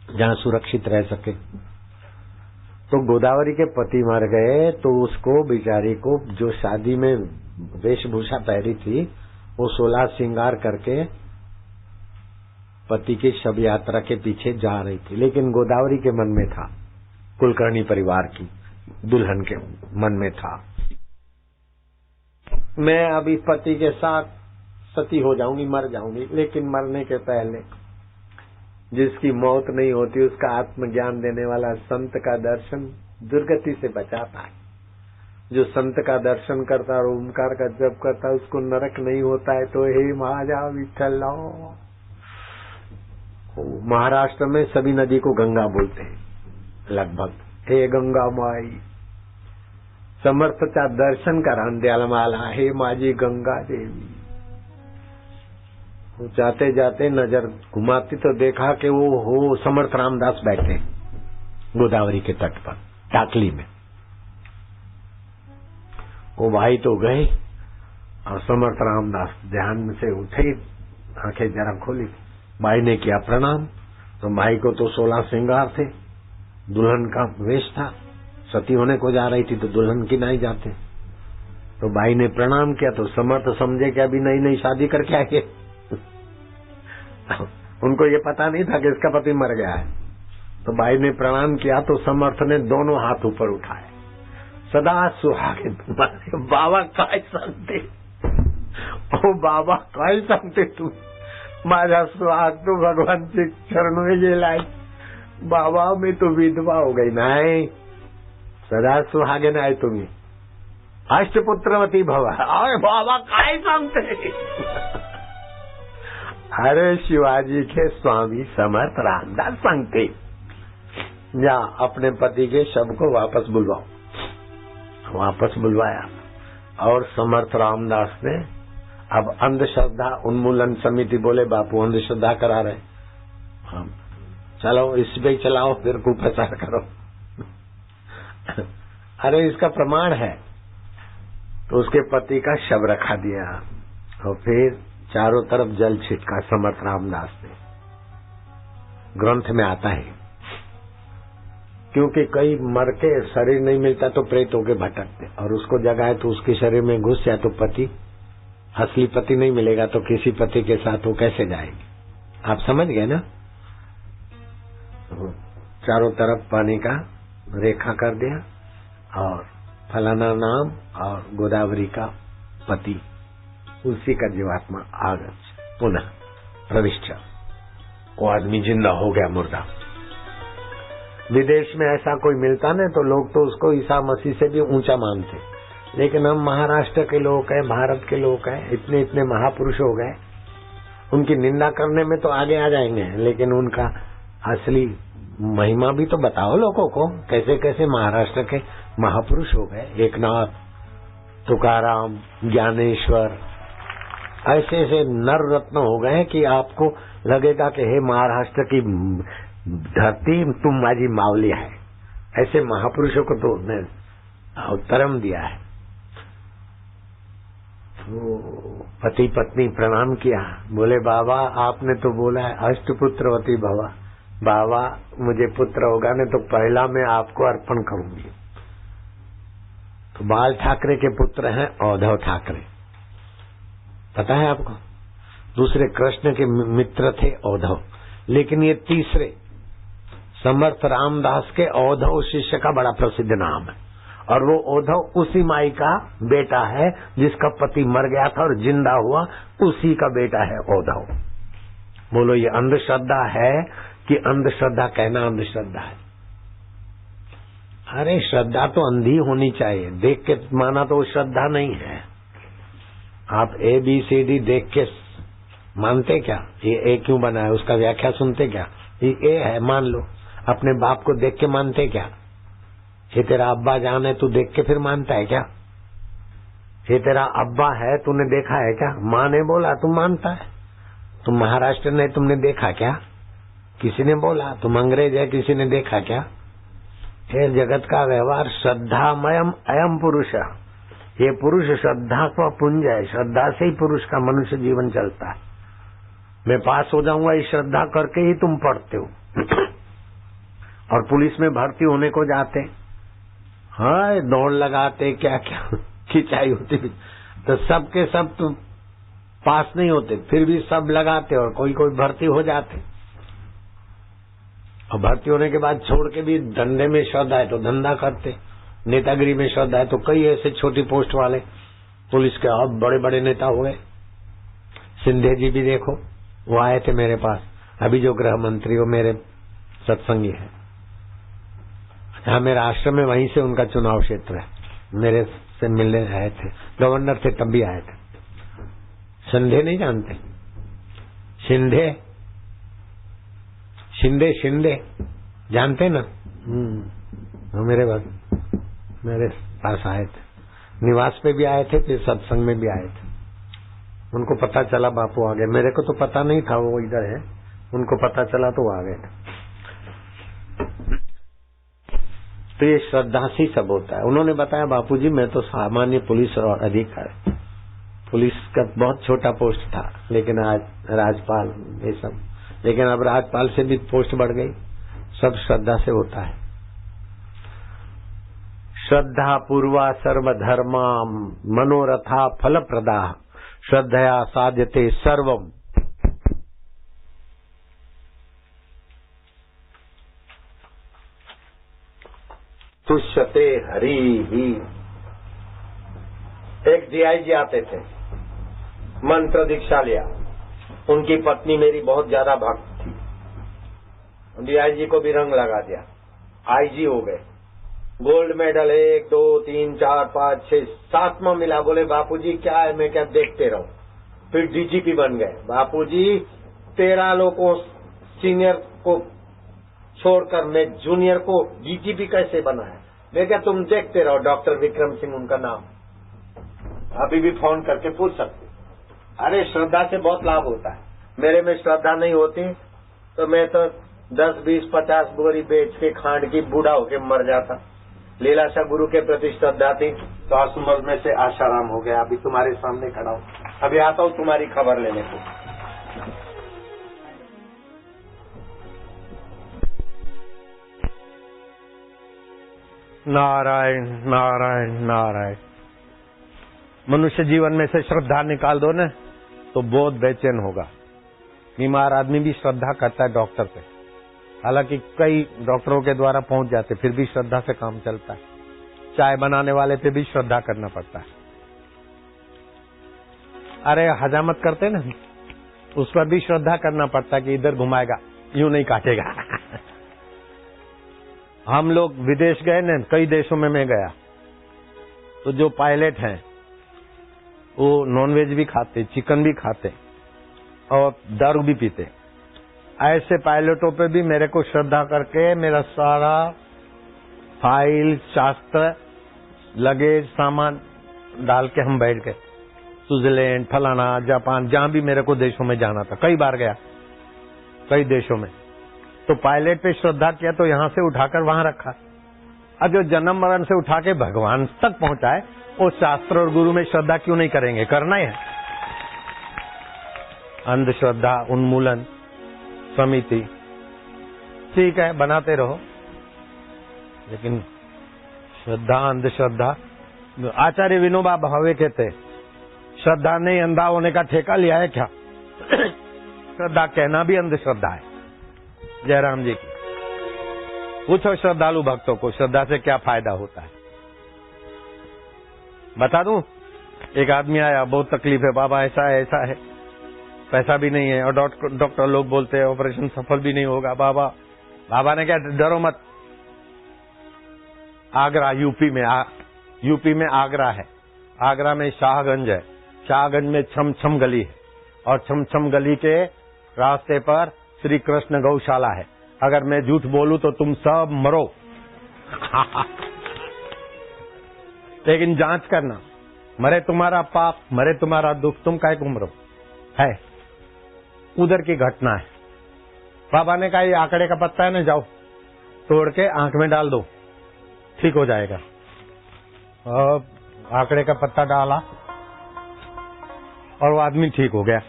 जहां सुरक्षित रह सके। तो गोदावरी के पति मर गए तो उसको बेचारी को जो शादी में वेशभूषा पहनी थी वो 16 श्रृंगार करके पति की शव यात्रा के पीछे जा रही थी। लेकिन गोदावरी के मन में था, कुलकर्णी परिवार की दुल्हन के मन में था, मैं अभी पति के साथ सती हो जाऊंगी, मर जाऊंगी। लेकिन मरने के पहले जिसकी मौत नहीं होती उसका आत्मज्ञान देने वाला संत का दर्शन दुर्गति से बचाता है। जो संत का दर्शन करता और ओमकार का जप करता उसको नरक नहीं होता है। तो हे महाजा विठ्ठल। महाराष्ट्र में सभी नदी को गंगा बोलते हैं लगभग। हे गंगा माई, समर्थचा दर्शन करा द्याला मला, हे माझी गंगा देवी। जाते जाते नजर घुमाती तो देखा कि वो हो समर्थ रामदास बैठे गोदावरी के तट पर टाकली में। वो भाई तो गए और समर्थ रामदास ध्यान से उठे, आंखें जरा खोली, भाई ने किया प्रणाम। तो भाई को तो 16 श्रृंगार थे, दुल्हन का वेश था, सती होने को जा रही थी तो दुल्हन की नहीं जाते। तो भाई ने प्रणाम किया तो समर्थ समझे कि अभी नई नई शादी करके आए। उनको ये पता नहीं था कि इसका पति मर गया है। तो भाई ने प्रणाम किया तो समर्थ ने दोनों हाथ ऊपर उठाए, सदा सुहागिन। बाबा काय सांगते, ओ बाबा काय सांगते तू, माझा सुहाग तो भगवानचे चरण में गेलाय। बाबा मी तो विधवा हो गई। नाही, सदा सुहागिन आहे तुम्ही, अष्टपुत्रवती भवा। अरे बाबा काय सांगते, अरे शिवाजी के स्वामी समर्थ रामदास सांगते, जा अपने पति के शव को वापस बुलवाओ। वापस बुलवाया और समर्थ रामदास ने अब अंधश्रद्धा उन्मूलन समिति बोले बापू अंधश्रद्धा करा रहे, हम चलो इस पे चलाओ फिर कुप्रचार करो। अरे इसका प्रमाण है। तो उसके पति का शव रखा दिया और फिर चारों तरफ जल छिटका समर्थ रामदास ने। ग्रंथ में आता है, क्योंकि कई मर के शरीर नहीं मिलता तो प्रेत होके भटकते, और उसको जगाए तो उसके शरीर में घुस जाए तो पति, असली पति नहीं मिलेगा तो किसी पति के साथ वो कैसे जाएगी। आप समझ गए ना। चारों तरफ पानी का रेखा कर दिया और फलाना नाम और गोदावरी का पति, उसी का जीवात्मा आगत पुनः प्रविष्ट। वो आदमी जिंदा हो गया, मुर्दा। विदेश में ऐसा कोई मिलता नहीं तो लोग तो उसको ईसा मसीह से भी ऊंचा मानते, लेकिन हम महाराष्ट्र के लोग हैं, भारत के लोग हैं, इतने इतने महापुरुष हो गए, उनकी निंदा करने में तो आगे आ जाएंगे, लेकिन उनका असली महिमा भी तो बताओ लोगों को। कैसे कैसे महाराष्ट्र के महापुरुष हो गए, एकनाथ, तुकाराम, ज्ञानेश्वर, ऐसे ऐसे नर रत्न हो गए कि आपको लगेगा कि हे महाराष्ट्र की धरती तुम माझी मावली है। ऐसे महापुरुषों को तो ने अवतरम दिया है। तो पति पत्नी प्रणाम किया, बोले बाबा आपने तो बोला है अष्टपुत्रवती भवा, बाबा मुझे पुत्र होगा नहीं तो पहला मैं आपको अर्पण करूंगी। तो बाल ठाकरे के पुत्र हैं औधव ठाकरे, पता है आपको। दूसरे कृष्ण के मित्र थे औधव, लेकिन ये तीसरे समर्थ रामदास के औधव शिष्य का बड़ा प्रसिद्ध नाम है, और वो औधव उसी माई का बेटा है जिसका पति मर गया था और जिंदा हुआ, उसी का बेटा है औधव। बोलो ये अंधश्रद्धा है कि अंधश्रद्धा कहना अंधश्रद्धा है। अरे श्रद्धा तो अंधी होनी चाहिए, देख के माना तो श्रद्धा नहीं है। आप ABCD देख के मानते क्या, ये ए क्यों बना है उसका व्याख्या सुनते क्या, ये ए है मान लो। अपने बाप को देख के मानते क्या, ये तेरा अब्बा जान है तू देख के फिर मानता है क्या। ये तेरा अब्बा है तूने देखा है क्या, माँ ने बोला तू मानता है। तुम महाराष्ट्र ने तुमने देखा क्या, किसी ने बोला। तुम अंग्रेज है किसी ने देखा क्या। ये जगत का व्यवहार श्रद्धामयम अयम पुरुष, ये पुरुष श्रद्धा का पुंज है, श्रद्धा से ही पुरुष का मनुष्य जीवन चलता है। मैं पास हो जाऊंगा इस श्रद्धा करके ही तुम पढ़ते हो और पुलिस में भर्ती होने को जाते, हाँ दौड़ लगाते, क्या क्या खिंचाई होती, तो सबके सब तो पास नहीं होते, फिर भी सब लगाते और कोई कोई भर्ती हो जाते। और भर्ती होने के बाद छोड़ के भी धंधे में श्रद्धा है तो धंधा करते, नेतागिरी में श्रद्धा है तो कई ऐसे छोटी पोस्ट वाले पुलिस के अब बड़े बड़े नेता हुए। सिंधे जी भी देखो, वो आए थे मेरे पास, अभी जो गृह मंत्री वो मेरे सत्संगी है। हाँ मेरा आश्रम में वहीं से उनका चुनाव क्षेत्र है, मेरे से मिलने आए थे, गवर्नर थे तब भी आए थे। सिंधे नहीं जानते, शिंदे शिंदे शिंदे जानते ना, वो मेरे पास आए थे, निवास पे भी आए थे, फिर सत्संग में भी आए थे। उनको पता चला बापू आ गए, मेरे को तो पता नहीं था वो इधर है, उनको पता चला तो वो आ गए थे। तो ये श्रद्धा से सब होता है। उन्होंने बताया बापूजी मैं तो सामान्य पुलिस और अधिकारी, पुलिस का बहुत छोटा पोस्ट था, लेकिन आज राज्यपाल ये सब, लेकिन अब राज्यपाल से भी पोस्ट बढ़ गई। सब श्रद्धा से होता है। श्रद्धा पूर्वा सर्वधर्मा मनोरथा फलप्रदा श्रद्धया साध्यते सर्वम। तुष्यते हरि ही। एक DIG आते थे, मंत्र दीक्षा लिया, उनकी पत्नी मेरी बहुत ज्यादा भक्त थी, DIG को भी रंग लगा दिया, IG हो गए, गोल्ड मेडल 1 2 3 4 5 6 7वां मिला। बोले बापूजी क्या है, मैं क्या देखते रहो। फिर DGP बन गए। बापूजी 13 को सीनियर को छोड़कर मैं जूनियर को डीजीपी कैसे बनाया। मैं क्या तुम देखते रहो, डॉक्टर विक्रम सिंह उनका नाम, अभी भी फोन करके पूछ सकते। अरे श्रद्धा से बहुत लाभ होता है। मेरे में श्रद्धा नहीं होती तो मैं तो 10, 20, 50 बोरी बेच के खांड की बूढ़ा होके मर जाता। लीलाशाह गुरु के प्रति श्रद्धा थी तो आसुमल में से आशाराम हो गया। अभी तुम्हारे सामने खड़ा हूं, अभी आता हूं तुम्हारी खबर लेने को। नारायण नारायण नारायण। मनुष्य जीवन में से श्रद्धा निकाल दो न तो बहुत बेचैन होगा। बीमार आदमी भी श्रद्धा करता है डॉक्टर पे, हालांकि कई डॉक्टरों के द्वारा पहुंच जाते, फिर भी श्रद्धा से काम चलता है। चाय बनाने वाले पे भी श्रद्धा करना पड़ता है। अरे हजामत करते ना, उस पर भी श्रद्धा करना पड़ता है कि इधर घुमाएगा, यूं नहीं काटेगा। हम लोग विदेश गए न, कई देशों में मैं गया, तो जो पायलट हैं वो नॉनवेज भी खाते, चिकन भी खाते और दारू भी पीते। ऐसे पायलटों पे भी मेरे को श्रद्धा करके मेरा सारा फाइल, शास्त्र, लगेज, सामान डाल के हम बैठ गए। स्विट्जरलैंड, फलाना, जापान, जहां भी मेरे को देशों में जाना था, कई बार गया कई देशों में। तो पायलट पे श्रद्धा किया तो यहां से उठाकर वहां रखा। अब जो जन्म मरण से उठा के भगवान तक पहुंचाए, वो शास्त्र और गुरु में श्रद्धा क्यों नहीं करेंगे? करना ही है। अंधश्रद्धा उन्मूलन समिति ठीक है, बनाते रहो, लेकिन श्रद्धा अंधश्रद्धा। आचार्य विनोबा भावे कहते, श्रद्धा ने अंधा होने का ठेका लिया है क्या? श्रद्धा कहना भी अंधश्रद्धा है। जयराम जी की पूछो श्रद्धालु भक्तों को, श्रद्धा से क्या फायदा होता है? बता दूं? एक आदमी आया, बहुत तकलीफ है बाबा, ऐसा है ऐसा है, पैसा भी नहीं है और डॉक्टर लोग बोलते हैं ऑपरेशन सफल भी नहीं होगा। बाबा ने क्या, डरो मत। आगरा यूपी में आगरा है, आगरा में शाहगंज है, शाहगंज में छम गली है और छम गली के रास्ते पर श्री कृष्ण गौशाला है। अगर मैं झूठ बोलूं तो तुम सब मरो। लेकिन जांच करना, मरे तुम्हारा पाप, मरे तुम्हारा दुख, तुम काहे को मरो? है उधर की घटना है। बाबा ने कहा ये आंकड़े का पत्ता है ना, जाओ तोड़ के आंख में डाल दो, ठीक हो जाएगा। और आंकड़े का पत्ता डाला और वो आदमी ठीक हो गया।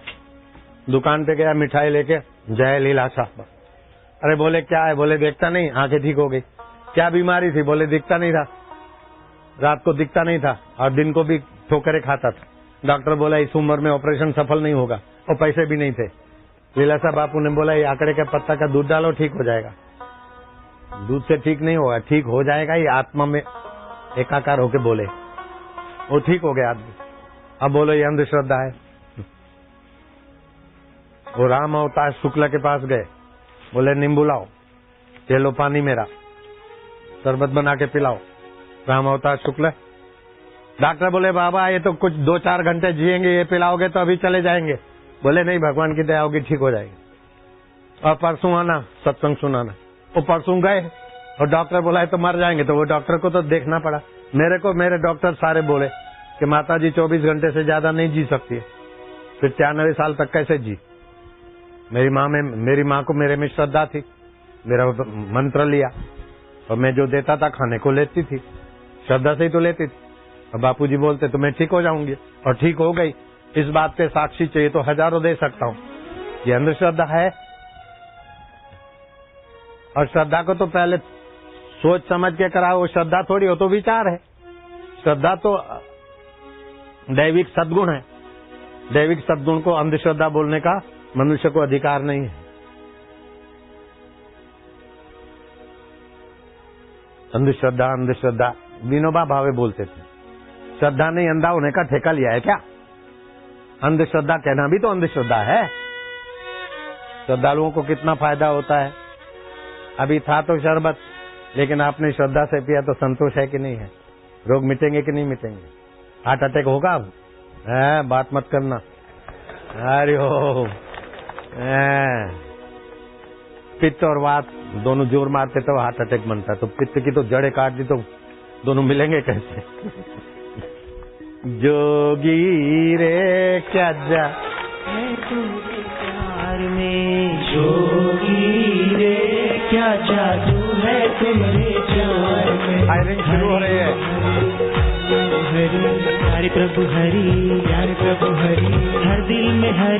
दुकान पे गया, मिठाई लेके, जय लीलाशाह। अरे बोले क्या है? बोले देखता नहीं, आंखें ठीक हो गई। क्या बीमारी थी? बोले दिखता नहीं था, रात को दिखता नहीं था और दिन को भी ठोकरे खाता था। डॉक्टर बोला इस उम्र में ऑपरेशन सफल नहीं होगा और पैसे भी नहीं थे। लीलाशाह बापू ने बोला ये आंकड़े के पत्ता का दूध डालो, ठीक हो जाएगा। दूध से ठीक नहीं होगा, ठीक हो जाएगा, ये आत्मा में एकाकार होके बोले, वो ठीक हो गया आदमी। अब बोलो ये अंधश्रद्धा है। वो राम अवतार शुक्ला के पास गए, बोले नींबू लाओ, ये लो पानी मेरा, शरबत बना के पिलाओ। राम अवतार शुक्ला, डॉक्टर बोले बाबा ये तो कुछ 2-4 घंटे जिएंगे, ये पिलाओगे तो अभी चले जाएंगे। बोले नहीं, भगवान की दया होगी, ठीक हो जाएगी। और परसों आना, सत्संग सुनाना। वो परसों गए और डॉक्टर बोला है तो मर जाएंगे, तो वो डॉक्टर को तो देखना पड़ा। मेरे डॉक्टर सारे बोले कि माता जी 24 घंटे से ज्यादा नहीं जी सकती है। फिर 93 साल तक कैसे जी? मेरी माँ को मेरे में श्रद्धा थी, मेरा मंत्र लिया और मैं जो देता था खाने को लेती थी, श्रद्धा से ही तो लेती थी। और बापूजी बोलते तो मैं ठीक हो जाऊंगी और ठीक हो गई। इस बात के साक्षी चाहिए तो हजारों दे सकता हूँ। ये अंधश्रद्धा है। और श्रद्धा को तो पहले सोच समझ के करा, वो श्रद्धा थोड़ी हो तो विचार है। श्रद्धा तो दैविक सद्गुण है। दैविक सद्गुण को अंधश्रद्धा बोलने का मनुष्य को अधिकार नहीं है। अंधश्रद्धा विनोबा भावे बोलते थे, श्रद्धा ने अंधा होने का ठेका लिया है क्या? अंधश्रद्धा कहना भी तो अंधश्रद्धा है। श्रद्धालुओं को कितना फायदा होता है। अभी था तो शरबत, लेकिन आपने श्रद्धा से पिया तो संतोष है कि नहीं है? रोग मिटेंगे कि नहीं मिटेंगे? हार्ट अटैक होगा अब? बात मत करना। अरे हो पित्त और वात दोनों जोर मारते तो हार्ट अटैक बनता, तो पित्त की तो जड़ें काट दी तो दोनों मिलेंगे कैसे? जोगी रे क्या जा प्यार में, जोगी रे क्या जादू है तुम्हारे प्यार में। फायरिंग शुरू हो रही है। हरि हरि प्रभु हरि, हरि प्रभु हरि, हर दिल में हरि।